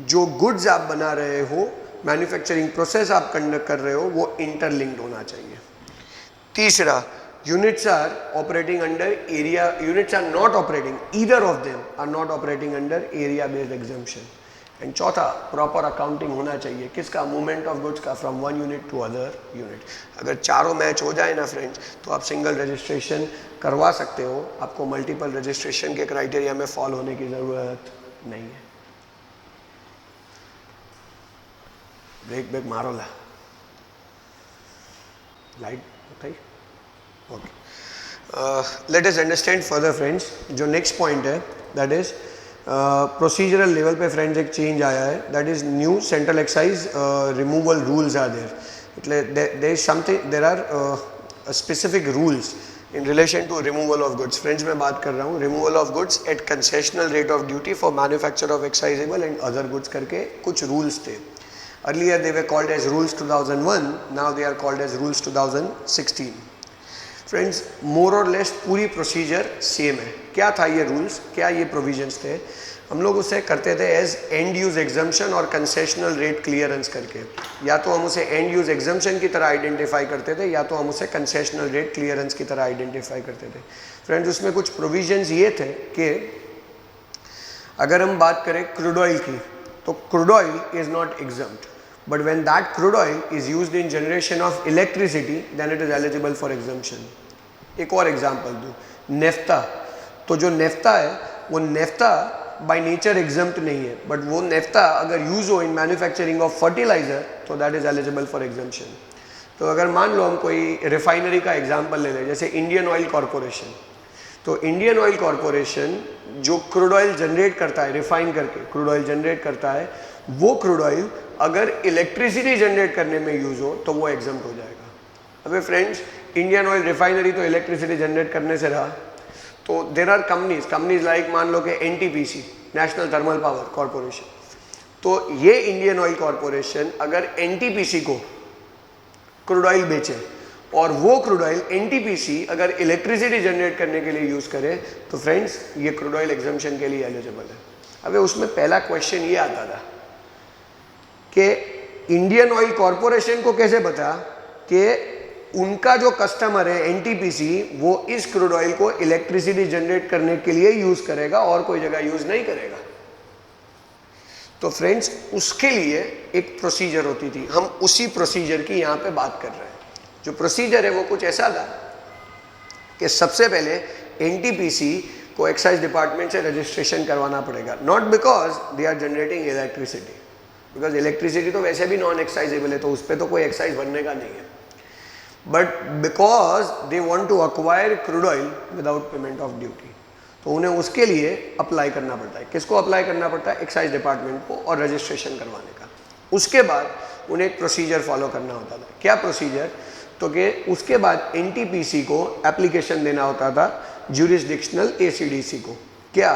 जो गुड्स आप बना रहे हो, मैन्युफैक्चरिंग प्रोसेस आप कंडक्ट कर रहे हो, वो इंटरलिंक्ड होना चाहिए. तीसरा, units are operating under area, units are not operating, either of them are not operating under area based exemption. And चौथा, प्रॉपर अकाउंटिंग होना चाहिए किसका? मूवमेंट ऑफ गुड्स का from one unit to other unit. अगर चारों match हो जाए ना फ्रेंड्स, तो आप सिंगल रजिस्ट्रेशन करवा सकते हो. आपको मल्टीपल रजिस्ट्रेशन के क्राइटेरिया में फॉल होने की ज़रूरत नहीं है. ब्रेक मारो ला, लाइट उठाई. Okay. Let us understand further friends. जो next point है, that is procedural level पे friends एक change आया है. That is new central excise removal rules are there. એટલે there is something, there are specific rules in relation to removal of goods. Friends मैं बात कर रहा हूँ removal of goods at concessional rate of duty for manufacture of excisable and other goods करके कुछ rules थे. Earlier they were called as rules 2001. Now they are called as rules 2016. Friends, मोर और less पूरी प्रोसीजर सेम है. क्या था ये rules, क्या ये प्रोविजंस थे? हम लोग उसे करते थे एज एंड यूज एग्जम्पशन और कंसेशनल रेट क्लियरेंस करके. या तो हम उसे एंड यूज एग्जम्पशन की तरह आइडेंटिफाई करते थे, या तो हम उसे कंसेशनल रेट क्लियरेंस की तरह आइडेंटिफाई करते थे. फ्रेंड्स, उसमें कुछ प्रोविजंस ये थे कि अगर हम बात करें क्रूड ऑयल की, तो crude oil is not exempt, but when that crude oil is used in generation of electricity, then it is eligible for exemption. एक और एग्जांपल दूँ, नेफ्ता. तो जो नेफ्ता है, वो नेफ्ता बाय नेचर एग्जम्प्ट नहीं है, बट वो नेफ्ता अगर यूज हो इन मैन्युफैक्चरिंग ऑफ फर्टिलाइजर, तो that is eligible for exemption. तो अगर मान लो हम कोई रिफाइनरी का एग्जांपल ले लें, जैसे इंडियन ऑयल कॉरपोरेशन. तो इंडियन ऑयल कॉरपोरेशन जो क्रूड ऑयल जनरेट करता है, रिफाइन करके क्रूड ऑयल जनरेट करता है, वो क्रूड ऑयल अगर इलेक्ट्रिसिटी जनरेट करने में यूज़ हो तो वो एग्जम्प्ट हो जाएगा. अबे फ्रेंड्स, इंडियन ऑयल रिफाइनरी तो इलेक्ट्रिसिटी जनरेट करने से रहा. तो देर आर कंपनीज लाइक मान लो कि NTPC, national thermal power corporation. तो ये इंडियन ऑयल कॉरपोरेशन अगर एनटीपीसी को क्रूड ऑयल बेचे और वो क्रूड ऑयल एनटीपीसी अगर इलेक्ट्रिसिटी जनरेट करने के लिए यूज़ करे, तो फ्रेंड्स ये क्रूड ऑयल एग्जम्पशन के लिए एलिजिबल है. अबे उसमें पहला क्वेश्चन ये आता था कि इंडियन ऑयल कॉरपोरेशन को कैसे पता कि उनका जो कस्टमर है एनटीपीसी, वो इस क्रूड ऑयल को इलेक्ट्रिसिटी जनरेट करने के लिए यूज करेगा और कोई जगह यूज नहीं करेगा. तो फ्रेंड्स, उसके लिए एक प्रोसीजर होती थी. हम उसी प्रोसीजर की यहाँ पे बात कर रहे हैं. जो प्रोसीजर है वो कुछ ऐसा था कि सबसे पहले एनटीपीसी को एक्साइज डिपार्टमेंट से रजिस्ट्रेशन करवाना पड़ेगा. Not because they are generating electricity, because electricity तो वैसे भी नॉन एक्साइजेबल है, तो उस पर तो कोई एक्साइज भरने का नहीं है. But because they want to acquire crude oil without payment of duty. तो उन्हें उसके लिए अप्लाई करना पड़ता है। किसको अप्लाई करना पड़ता है? एक्साइज डिपार्टमेंट को, और रजिस्ट्रेशन करवाने का। उसके बाद उन्हें एक प्रोसीजर फॉलो करना होता था। क्या प्रोसीजर? तो कि उसके बाद एनटीपीसी को एप्लीकेशन देना होता था ज्यूरिसडिक्शनल एसीडीसी को। क्या?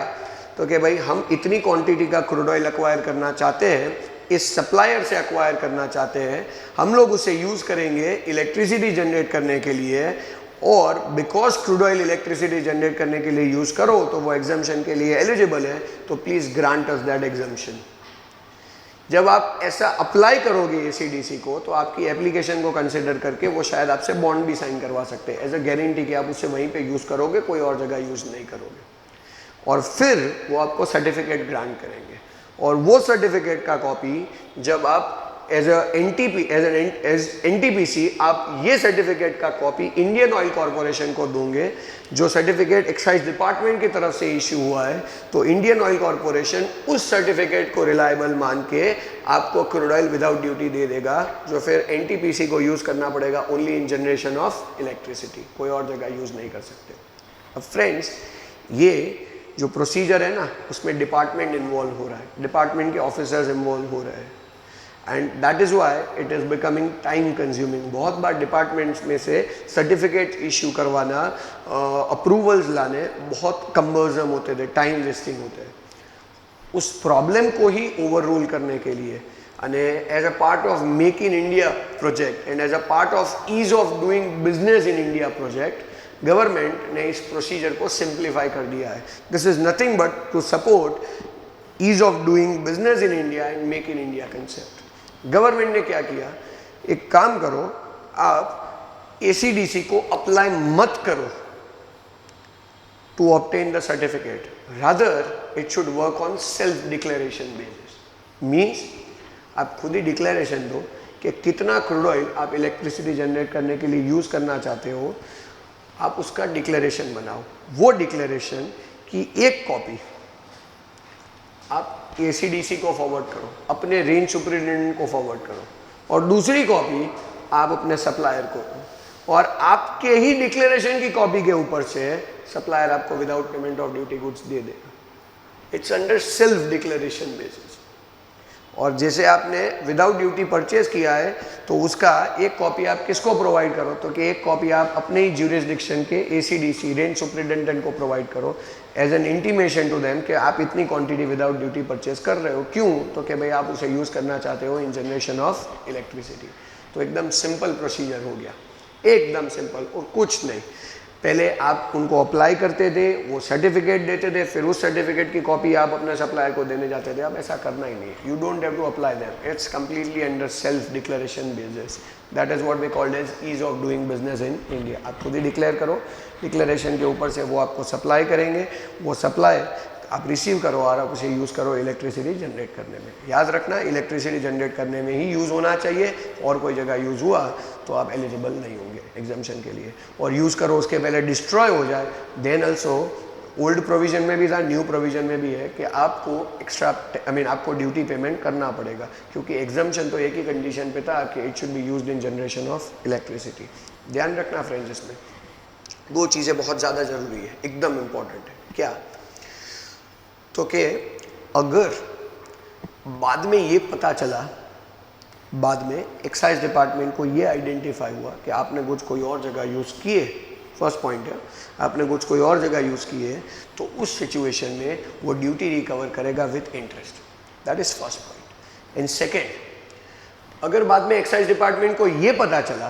तो कि भाई हम इतनी क्वांटिटी का क्रूड ऑयल एक्वायर करना चाहते हैं, इस सप्लायर से एक्वायर करना चाहते हैं, हम लोग उसे यूज़ करेंगे इलेक्ट्रिसिटी जनरेट करने के लिए, और because crude oil electricity generate करने के लिए यूज़ करो तो वो एग्जम्पशन के लिए एलिजिबल है, तो please grant us that exemption. जब आप ऐसा अप्लाई करोगे एसीडीसी को, तो आपकी एप्लीकेशन को कंसिडर करके वो शायद आपसे बॉन्ड भी साइन करवा सकते हैं एज अ गारंटी कि आप उसे वहीं पे यूज़ करोगे, कोई और जगह यूज़ नहीं करोगे। और फिर वो आपको सर्टिफिकेट ग्रांट करेंगे, और वो सर्टिफिकेट का कॉपी जब आप एज एनटीपीसी आप ये सर्टिफिकेट का कॉपी इंडियन ऑयल कॉरपोरेशन को दोगे, जो सर्टिफिकेट एक्साइज डिपार्टमेंट की तरफ से इश्यू हुआ है, तो इंडियन ऑयल कॉरपोरेशन उस सर्टिफिकेट को रिलायबल मान के आपको क्रूड ऑयल विदाउट ड्यूटी दे देगा, जो फिर एनटीपीसी को यूज़ करना पड़ेगा only in generation of electricity, कोई और जगह यूज़ नहीं कर सकते। अब फ्रेंड्स, ये जो प्रोसीजर है ना, उसमें डिपार्टमेंट इन्वॉल्व हो रहा है, डिपार्टमेंट के ऑफिसर्स इन्वॉल्व हो रहे हैं, and that is why it is becoming time consuming. बहुत बार डिपार्टमेंट्स में से सर्टिफिकेट इशू करवाना, अप्रूवल्स लाने बहुत कम्बर्जम होते थे, टाइम वेस्टिंग होते हैं। उस प्रॉब्लम को ही ओवर रूल करने के लिए, અને as a part of make in India project and as a part of ease of doing business in India project, government ने इस प्रोसीजर को सिंप्लीफाई कर दिया है। This is nothing but to support ease of doing business in India and make in India concept. Government ने क्या किया, एक काम करो, आप एसीडीसी को अप्लाई मत करो to obtain the certificate, rather it should work on self declaration basis. Means आप खुद ही डिक्लेरेशन दो कि कितना क्रूड ऑयल आप इलेक्ट्रिसिटी जनरेट करने के लिए यूज़ करना चाहते हो, आप उसका डिक्लेरेशन बनाओ। वो डिक्लेरेशन की एक कॉपी आप एसीडीसी को फॉरवर्ड करो, अपने रेंज सुपरिटेंडेंट को फॉरवर्ड करो, और दूसरी कॉपी आप अपने सप्लायर को, और आपके ही डिक्लेरेशन की कॉपी के ऊपर से सप्लायर आपको without payment of duty goods दे देगा। It's under self declaration basis. और जैसे आपने विदाउट ड्यूटी परचेज किया है, तो उसका एक कॉपी आप किसको प्रोवाइड करो, तो कि एक कॉपी आप अपने ही ज्यूरिसडिक्शन के एसीडीसी रेंज सुपरिटेंडेंट को प्रोवाइड करो as an intimation to them कि आप इतनी क्वांटिटी विदाउट ड्यूटी परचेज कर रहे हो। क्यों? तो कि भाई आप उसे यूज़ करना चाहते हो इन जनरेशन ऑफ इलेक्ट्रिसिटी। तो एकदम सिंपल प्रोसीजर हो गया, एकदम सिंपल, और कुछ नहीं। पहले आप उनको अप्लाई करते थे, वो सर्टिफिकेट देते थे, फिर उस सर्टिफिकेट की कॉपी आप अपने सप्लायर को देने जाते थे। अब ऐसा करना ही नहीं, you don't have to apply them, it's completely under self declaration basis. That is what we called as ease of doing business in India. आप खुद ही डिक्लेयर करो, डिक्लेरेशन के ऊपर से वो आपको सप्लाई करेंगे, वो सप्लाई आप रिसीव करो और आप उसे यूज़ करो इलेक्ट्रिसिटी जनरेट करने में। याद रखना, इलेक्ट्रिसिटी जनरेट करने में ही यूज़ होना चाहिए, और कोई जगह यूज़ हुआ तो आप एलिजिबल नहीं होंगे एग्जाम्पशन के लिए। और यूज़ करो उसके पहले डिस्ट्रॉय हो जाए, देन ऑल्सो ओल्ड प्रोविजन में भी था, न्यू प्रोविजन में भी है कि आपको एक्स्ट्रा आपको ड्यूटी पेमेंट करना पड़ेगा, क्योंकि एग्जाम्पशन तो एक ही कंडीशन पे था कि it should be used in generation of electricity. ध्यान रखना फ्रेंड्स, इसमें दो चीज़ें बहुत ज़्यादा ज़रूरी है, एकदम इम्पॉर्टेंट है। क्या? तो कि अगर बाद में ये पता चला, बाद में एक्साइज डिपार्टमेंट को ये आइडेंटिफाई हुआ कि आपने गुड्स कोई और जगह यूज़ किए, फर्स्ट पॉइंट है, आपने गुड्स कोई और जगह यूज़ किए, तो उस सिचुएशन में वो ड्यूटी रिकवर करेगा with interest. That is first point. And second, अगर बाद में एक्साइज डिपार्टमेंट को ये पता चला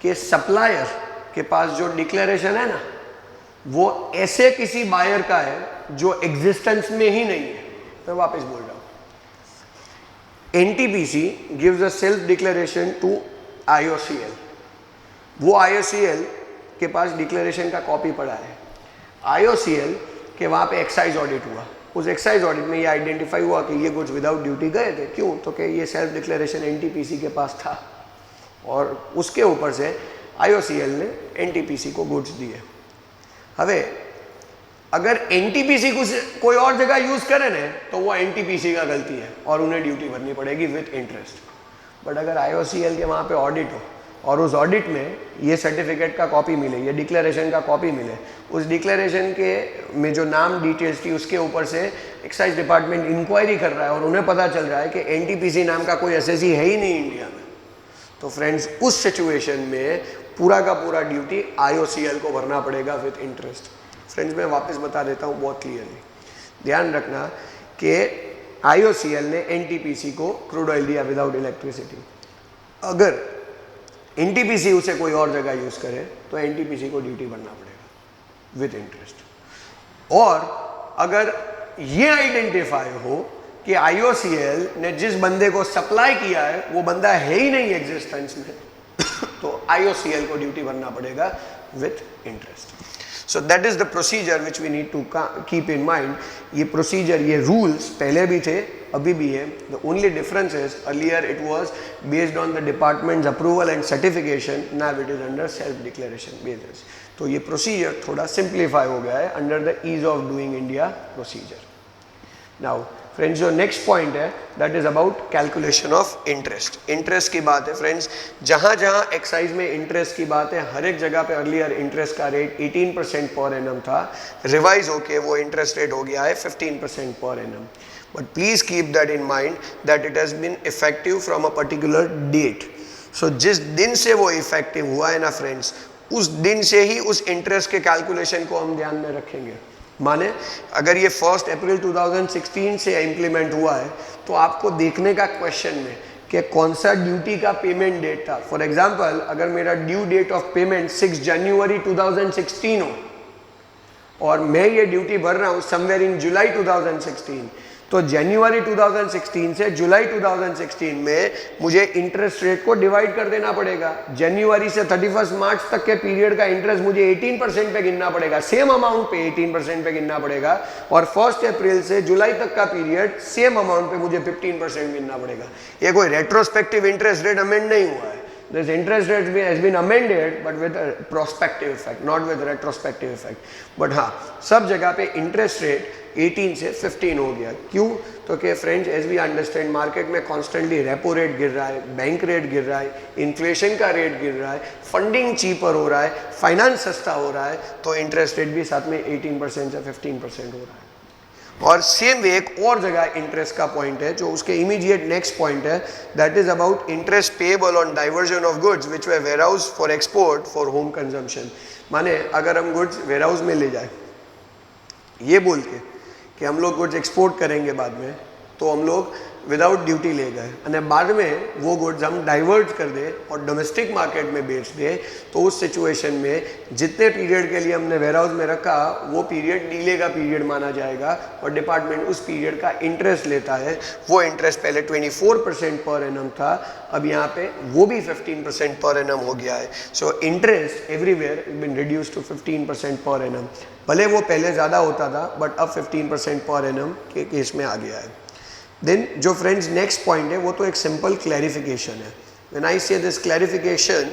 कि सप्लायर के पास जो डिक्लेरेशन है ना, वो ऐसे किसी बायर का है जो एग्जिस्टेंस में ही नहीं है। मैं वापस बोल रहा हूँ, NTPC gives a self declaration to IOCL. वो आईओसीएल के पास डिक्लेरेशन का कॉपी पड़ा है, आईओसीएल के वहाँ पे एक्साइज ऑडिट हुआ, उस एक्साइज ऑडिट में ये आइडेंटिफाई हुआ कि ये गुड्स विदाउट ड्यूटी गए थे। क्यों? तो कि ये सेल्फ डिक्लेरेशन एनटीपीसी के पास था, और उसके ऊपर से आईओसीएल ने एनटीपीसी को गुड्स दिए। હવે अगर एनटीपीसी कोई और जगह यूज करे ना, तो वो एनटीपीसी का गलती है और उन्हें ड्यूटी भरनी पड़ेगी विद इंटरेस्ट। बट अगर आईओसीएल के वहाँ पे ऑडिट हो और उस ऑडिट में ये सर्टिफिकेट का कॉपी मिले, ये डिक्लेरेशन का कॉपी मिले, उस डिक्लेरेशन के में जो नाम डिटेल्स थी उसके ऊपर से एक्साइज डिपार्टमेंट इंक्वायरी कर रहा है और उन्हें पता चल रहा है कि एनटीपीसी नाम का कोई एसएससी है ही नहीं इंडिया में, तो फ्रेंड्स उस सिचुएशन में पूरा का पूरा ड्यूटी आईओसीएल को भरना पड़ेगा विद इंटरेस्ट। फ्रेंड्स मैं वापस बता देता हूँ बहुत क्लियरली, ध्यान रखना कि आईओसीएल ने एनटीपीसी को क्रूड ऑयल दिया विदाउट इलेक्ट्रिसिटी, अगर एनटीपीसी उसे कोई और जगह यूज करे तो एनटीपीसी को ड्यूटी भरना पड़ेगा विद इंटरेस्ट। और अगर ये आइडेंटिफाई हो कि आईओसीएल ने जिस बंदे को सप्लाई किया है वो बंदा है ही नहीं एग्जिस्टेंस में तो आईओसीएल को ड्यूटी भरना पड़ेगा with interest. So that is the procedure which we need to keep in mind. ये procedure, ये rules पहले भी थे, अभी भी है. The only difference is earlier it was based on the department's approval and certification. Now it is under self-declaration basis. तो ये procedure थोड़ा simplify हो गया है under the ease of doing India procedure. Now friends जो next point है that is about calculation of interest. Interest की बात है फ्रेंड्स, जहां जहां एक्साइज में इंटरेस्ट की बात है हर एक जगह पे अर्लियर इंटरेस्ट का रेट 18% पर एनम था, रिवाइज होके वो इंटरेस्ट रेट हो गया है 15% per annum. But please keep that in mind that it has been effective from a particular date. So जिस दिन से वो इफेक्टिव हुआ है ना फ्रेंड्स, उस दिन से ही उस इंटरेस्ट के कैलकुलेशन को हम ध्यान में रखेंगे। माने अगर ये 1 अप्रैल 2016 से इम्प्लीमेंट हुआ है तो आपको देखने का क्वेश्चन में कि कौन सा ड्यूटी का पेमेंट डेट था। फॉर एग्जांपल अगर मेरा ड्यू डेट ऑफ पेमेंट 6 जनवरी 2016 हो और मैं ये ड्यूटी भर रहा हूँ समवेयर इन जुलाई 2016, तो जनवरी 2016 से जुलाई 2016 में मुझे इंटरेस्ट रेट को डिवाइड कर देना पड़ेगा। जनवरी से 31 मार्च तक के पीरियड का इंटरेस्ट मुझे 18% पे गिनना पड़ेगा, सेम अमाउंट पे 18% पे गिनना पड़ेगा, और 1 अप्रैल से जुलाई तक का पीरियड सेम अमाउंट पे मुझे 15% गिनना पड़ेगा। ये कोई रेट्रोस्पेक्टिव इंटरेस्ट रेट अमेंड नहीं हुआ है। This interest rate has been amended but with a prospective effect, not with retrospective effect. But हाँ, सब जगह पे interest rate 18 से 15 हो गया। क्यों? तो कि friends as we understand market में कॉन्स्टेंटली रेपो रेट गिर रहा है, बैंक रेट गिर रहा है, इन्फ्लेशन का रेट गिर रहा है, फंडिंग चीपर हो रहा है, फाइनेंस सस्ता हो रहा है, तो इंटरेस्ट रेट भी साथ में 18% से 15% हो रहा है। और सेम वे एक और जगह इंटरेस्ट का पॉइंट है जो उसके इमीडिएट नेक्स्ट पॉइंट है, that is about interest payable on diversion of goods which were warehouse for export for home consumption. माने अगर हम गुड्स वेयरहाउस में ले जाए ये बोल के कि हम लोग गुड्स एक्सपोर्ट करेंगे बाद में, तो हम लोग विदाउट ड्यूटी ले गए और बाद में वो गुड्स हम डाइवर्ट कर दे और डोमेस्टिक मार्केट में बेच दे, तो उस सिचुएशन में जितने पीरियड के लिए हमने वेयरहाउस में रखा वो पीरियड डीले का पीरियड माना जाएगा और डिपार्टमेंट उस पीरियड का इंटरेस्ट लेता है। वो इंटरेस्ट पहले 24% पर एनम था, अब यहाँ पे वो भी 15% पर एनम हो गया है। So interest everywhere been reduce to 15% per annum. भले वो पहले ज़्यादा होता था बट अब 15% पर एनम के केस में आ गया है। देन जो फ्रेंड्स नेक्स्ट पॉइंट है वो तो एक सिंपल क्लैरिफिकेशन है। व्हेन आई से this clarification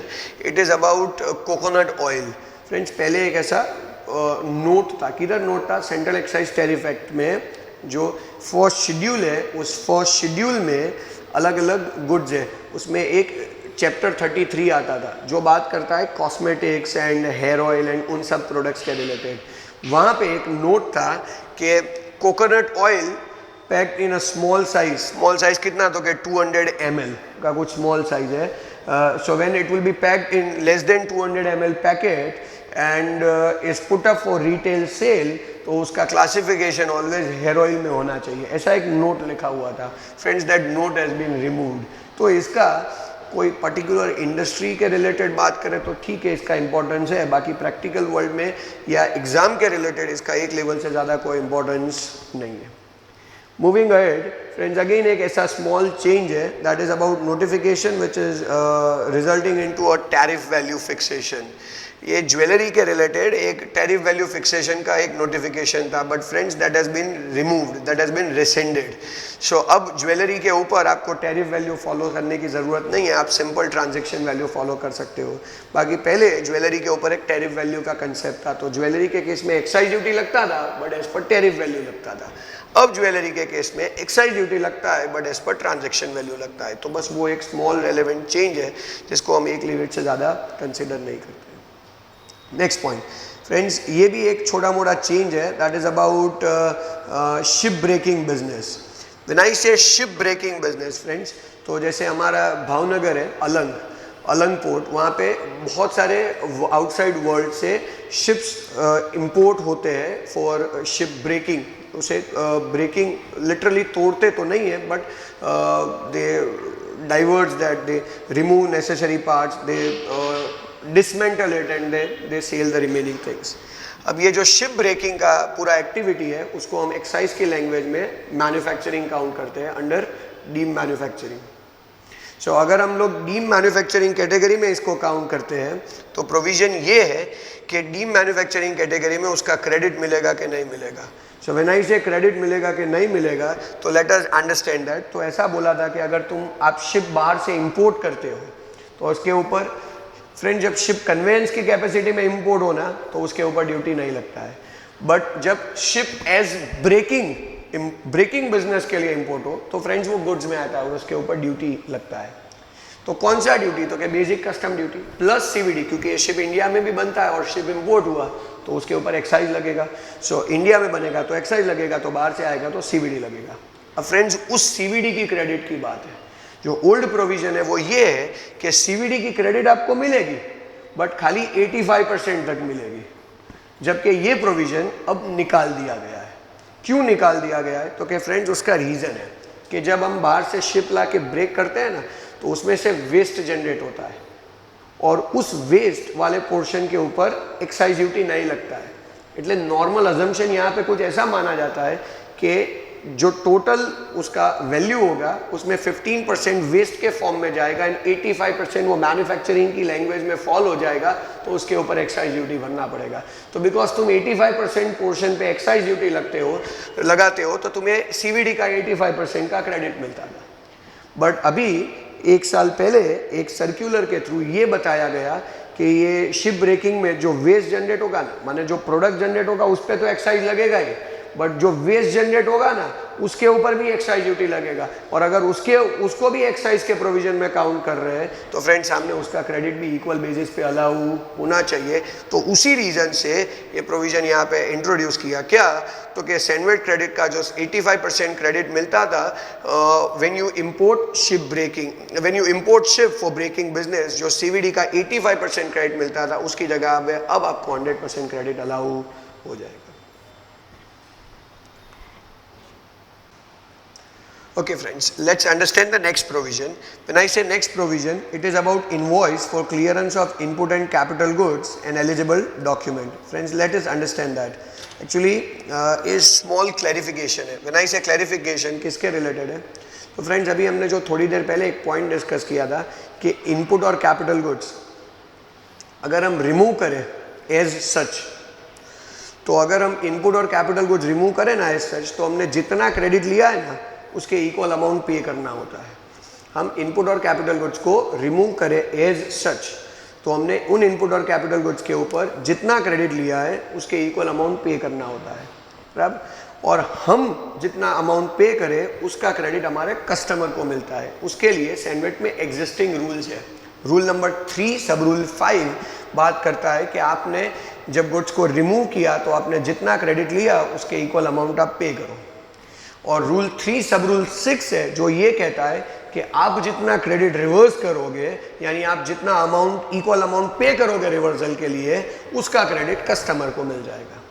it is about coconut oil. Friends पहले एक ऐसा नोट था, किधर नोट था? सेंट्रल एक्साइज टैरिफ एक्ट में जो फर्स्ट शेड्यूल है, उस फर्स्ट शेड्यूल में अलग अलग गुड्स है, उसमें एक चैप्टर 33 आता था जो बात करता है cosmetics and hair oil and उन सब प्रोडक्ट्स के रिलेटेड। वहाँ पे एक नोट था कि coconut oil packed in a small size कितना, तो कि 200 ml का कुछ स्मॉल साइज है। So when it will be packed in less than 200 ml packet and is put up for retail sale, तो उसका क्लासिफिकेशन ऑलवेज हेयर ऑयल में होना चाहिए, ऐसा एक नोट लिखा हुआ था। Friends that note has been removed. तो इसका कोई पर्टिकुलर इंडस्ट्री के रिलेटेड बात करें तो ठीक है, इसका इंपॉर्टेंस है, बाकी प्रैक्टिकल वर्ल्ड में या एग्जाम के रिलेटेड इसका एक लेवल से ज़्यादा कोई इंपॉर्टेंस नहीं है। मूविंग अहेड फ्रेंड्स, अगेन एक ऐसा स्मॉल चेंज है that is about notification which is resulting into a tariff value fixation. ये ज्वेलरी के रिलेटेड एक टैरिफ वैल्यू फिक्सेशन का एक नोटिफिकेशन था, but friends that has been removed, that has been rescinded. So अब jewellery के ऊपर आपको टैरिफ वैल्यू फॉलो करने की ज़रूरत नहीं है, आप सिंपल ट्रांजेक्शन वैल्यू फॉलो कर सकते हो। बाकी पहले ज्वेलरी के ऊपर एक टैरिफ वैल्यू का कंसेप्ट था, तो ज्वेलरी के केस में एक्साइज ड्यूटी लगता था but as per tariff value लगता था। अब ज्वेलरी के केस में एक्साइज ड्यूटी लगता है but as per transaction value लगता है। तो बस वो एक स्मॉल रेलेवेंट चेंज है जिसको हम एक लिमिट से ज़्यादा कंसिडर नहीं करते। नेक्स्ट पॉइंट फ्रेंड्स, ये भी एक छोटा मोटा चेंज है, that is about ship breaking business. When I say ship breaking business friends, तो जैसे हमारा भावनगर है अलंग पोर्ट, वहाँ पे बहुत सारे आउटसाइड वर्ल्ड से शिप्स इंपोर्ट होते हैं फॉर शिप ब्रेकिंग। उसे ब्रेकिंग लिटरली तोड़ते तो नहीं है, but they diverts that, they remove necessary parts, they dismantle it and they sell the remaining things। अब ये जो शिप ब्रेकिंग का पूरा एक्टिविटी है उसको हम एक्साइज की लैंग्वेज में मैन्युफैक्चरिंग काउंट करते हैं अंडर डीम मैन्युफैक्चरिंग। सो अगर हम लोग डीम मैन्युफैक्चरिंग कैटेगरी में इसको काउंट करते हैं तो प्रोविजन ये है कि डीम मैन्युफैक्चरिंग कैटेगरी में उसका क्रेडिट मिलेगा कि नहीं मिलेगा। सो व्हेन आई से क्रेडिट मिलेगा कि नहीं मिलेगा, तो लेट अस अंडरस्टैंड दैट। तो ऐसा बोला था कि अगर आप शिप बाहर से इंपोर्ट करते हो तो उसके ऊपर फ्रेंड, जब शिप कन्वेंस की कैपेसिटी में इंपोर्ट होना तो उसके ऊपर ड्यूटी नहीं लगता है, बट जब शिप एज ब्रेकिंग बिजनेस के लिए इंपोर्ट हो तो फ्रेंड्स वो गुड्स में आता है, उसके ऊपर ड्यूटी लगता है। तो कौन सा ड्यूटी? तो क्या basic custom duty plus CVD, क्योंकि ये शिप इंडिया में भी बनता है और शिप इंपोर्ट हुआ तो उसके ऊपर एक्साइज लगेगा। सो इंडिया में बनेगा तो एक्साइज लगेगा, तो बाहर से आएगा तो सीवीडी लगेगा। अब फ्रेंड्स उस सीवीडी की क्रेडिट की बात है। जो ओल्ड प्रोविजन है वो ये है कि सीवीडी की क्रेडिट आपको मिलेगी बट खाली 85% तक मिलेगी, जबकि ये प्रोविजन अब निकाल दिया गया है। क्यों निकाल दिया गया है? तो कि फ्रेंड्स उसका रीज़न है कि जब हम बाहर से शिप ला के ब्रेक करते हैं ना, तो उसमें से वेस्ट जनरेट होता है और उस वेस्ट वाले पोर्शन के ऊपर एक्साइज ड्यूटी नहीं लगता है। એટલે नॉर्मल अजम्पशन यहाँ पे कुछ ऐसा माना जाता है कि जो टोटल उसका वैल्यू होगा उसमें 15% वेस्ट के फॉर्म में जाएगा एंड 85% वो मैन्युफैक्चरिंग की लैंग्वेज में फॉल हो जाएगा, तो उसके ऊपर एक्साइज ड्यूटी भरना पड़ेगा। तो बिकॉज तुम 85% पोर्शन पे एक्साइज ड्यूटी लगाते हो तो तुम्हें सीवीडी का 85% का क्रेडिट मिलता था। बट अभी एक साल पहले एक सर्क्यूलर के थ्रू ये बताया गया कि ये शिप ब्रेकिंग में जो वेस्ट जनरेट होगा ना, माने जो प्रोडक्ट जनरेट होगा उस पर तो एक्साइज लगेगा ही, बट जो वेस्ट जनरेट होगा ना उसके ऊपर भी एक्साइज ड्यूटी लगेगा। और अगर उसको भी एक्साइज के प्रोविजन में काउंट कर रहे हैं तो फ्रेंड्स सामने उसका क्रेडिट भी इक्वल बेसिस पे अलाउ होना चाहिए। तो उसी रीज़न से ये प्रोविजन यहाँ पे इंट्रोड्यूस किया। क्या? तो कि सैंडविच क्रेडिट का जो 85% क्रेडिट मिलता था when you import ship for breaking business, जो सीवीडी का 85% क्रेडिट मिलता था उसकी जगह अब आपको 100% क्रेडिट अलाउ हो जाएगा। Okay friends, let's understand the next provision. When I say next provision, it is about invoice for clearance of input and capital goods and eligible document. Friends, let us understand that. Actually, is small clarification है. When I say clarification, किसके related है? तो friends अभी हमने जो थोड़ी देर पहले एक point discuss किया था कि input और capital goods अगर हम remove करें as such, तो अगर हम input और capital goods remove करें ना as such, तो हमने जितना credit लिया है ना उसके इक्वल अमाउंट पे करना होता है। हम इनपुट और कैपिटल गुड्स को रिमूव करें एज सच, तो हमने उन इनपुट और कैपिटल गुड्स के ऊपर जितना क्रेडिट लिया है उसके इक्वल अमाउंट पे करना होता है, बराबर। और हम जितना अमाउंट पे करें उसका क्रेडिट हमारे कस्टमर को मिलता है। उसके लिए सैंडविच में एग्जिस्टिंग रूल्स है। रूल नंबर 3 सब रूल 5 बात करता है कि आपने जब गुड्स को रिमूव किया तो आपने जितना क्रेडिट लिया उसके इक्वल अमाउंट आप पे करो। और रूल 3 सब रूल 6 है जो ये कहता है कि आप जितना क्रेडिट रिवर्स करोगे, यानी आप जितना अमाउंट इक्वल अमाउंट पे करोगे रिवर्सल के लिए, उसका क्रेडिट कस्टमर को मिल जाएगा।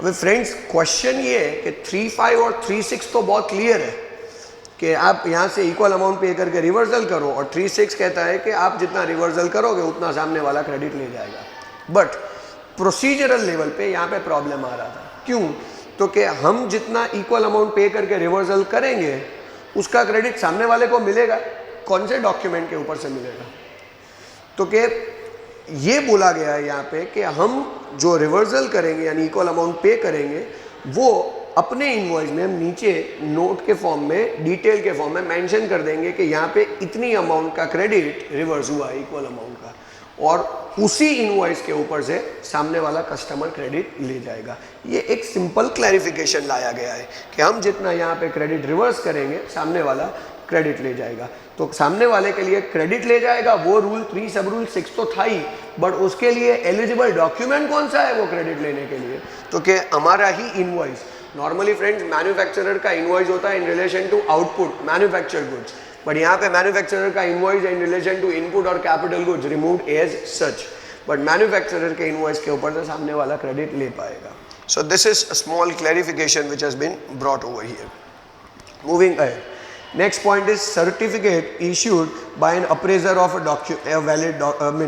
अब फ्रेंड्स क्वेश्चन ये है कि 3.5 और 3.6 तो बहुत क्लियर है कि आप यहाँ से इक्वल अमाउंट पे करके रिवर्सल करो, और 3.6 कहता है कि आप जितना रिवर्सल करोगे उतना सामने वाला क्रेडिट ले जाएगा। बट प्रोसीजरल लेवल पे यहाँ पे प्रॉब्लम आ रहा था। क्यों? तो कि हम जितना इक्वल अमाउंट पे करके रिवर्सल करेंगे उसका क्रेडिट सामने वाले को मिलेगा, कौन से डॉक्यूमेंट के ऊपर से मिलेगा? तो कि ये बोला गया है यहाँ पे कि हम जो रिवर्सल करेंगे यानी इक्वल अमाउंट पे करेंगे वो अपने इनवॉइस में हम नीचे नोट के फॉर्म में डिटेल के फॉर्म में मेंशन कर देंगे कि यहाँ पे इतनी अमाउंट का क्रेडिट रिवर्स हुआ इक्वल अमाउंट का, और उसी इनवॉइस के ऊपर से सामने वाला कस्टमर क्रेडिट ले जाएगा। ये एक सिंपल क्लैरिफिकेशन लाया गया है कि हम जितना यहाँ पे क्रेडिट रिवर्स करेंगे सामने वाला क्रेडिट ले जाएगा। तो सामने वाले के लिए क्रेडिट ले जाएगा वो रूल 3 सब रूल 6 तो था ही, बट उसके लिए एलिजिबल डॉक्यूमेंट कौन सा है वो क्रेडिट लेने के लिए, तो कि हमारा ही इनवॉइस। नॉर्मली फ्रेंड्स मैन्युफैक्चरर का इनवॉइस होता है in relation to output manufactured goods, but यहाँ पे मैन्युफैक्चरर का invoice in relation to input और capital goods removed as such, but manufacturer के इनवॉइस के ऊपर से सामने वाला क्रेडिट ले पाएगा। So this is a small clarification which has been brought over here. Moving ahead, next point is certificate issued by an appraiser of a valid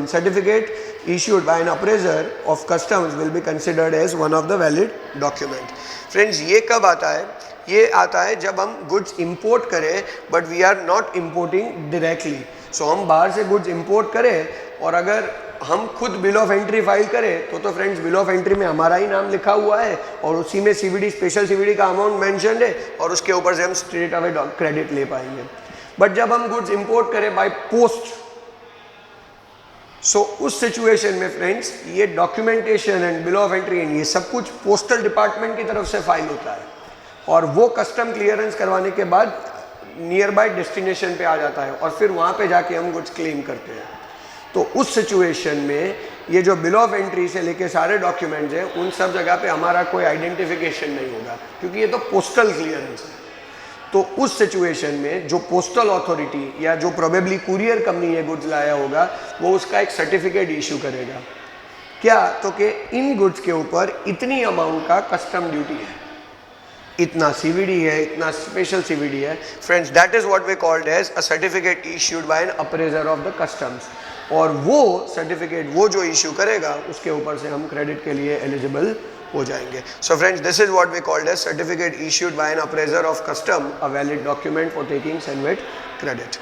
certificate issued by an appraiser of customs will be considered as one of the valid document. Friends, ये कब आता है? ये आता है जब हम goods import करें but we are not importing directly. So हम बाहर से गुड्स इंपोर्ट करें और अगर हम खुद बिल ऑफ एंट्री फाइल करें तो फ्रेंड्स बिल ऑफ एंट्री में हमारा ही नाम लिखा हुआ है और उसी में सीवीडी स्पेशल सीवीडी का अमाउंट मेंशन्ड है और उसके ऊपर से हम स्ट्रेट अवे क्रेडिट ले पाएंगे। बट जब हम गुड्स इंपोर्ट करें बाय पोस्ट, सो उस सिचुएशन में फ्रेंड्स ये documentation and bill of entry and ये सब कुछ पोस्टल डिपार्टमेंट की तरफ से फाइल होता है और वो कस्टम क्लियरेंस करवाने के बाद नियर बाय डेस्टिनेशन पे आ जाता है और फिर वहाँ पे जाके हम गुड्स क्लेम करते हैं। तो उस सिचुएशन में ये जो बिल ऑफ एंट्री से लेके सारे डॉक्यूमेंट्स हैं उन सब जगह पे हमारा कोई आइडेंटिफिकेशन नहीं होगा क्योंकि ये तो पोस्टल क्लियरेंस है। तो उस सिचुएशन में जो पोस्टल अथॉरिटी या जो प्रोबेबली कुरियर कंपनी ये गुड्स लाया होगा वो उसका एक सर्टिफिकेट इशू करेगा। क्या? तो कि इन गुड्स के ऊपर इतनी अमाउंट का कस्टम ड्यूटी है, इतना सीवीडी है, इतना स्पेशल सीवीडी है। Friends, that is what we called as a certificate issued by an appraiser of the customs, और वो सर्टिफिकेट वो जो इशू करेगा उसके ऊपर से हम क्रेडिट के लिए एलिजिबल हो जाएंगे। So friends, this is what we called as certificate issued by an appraiser of custom, a valid document for taking CENVAT credit.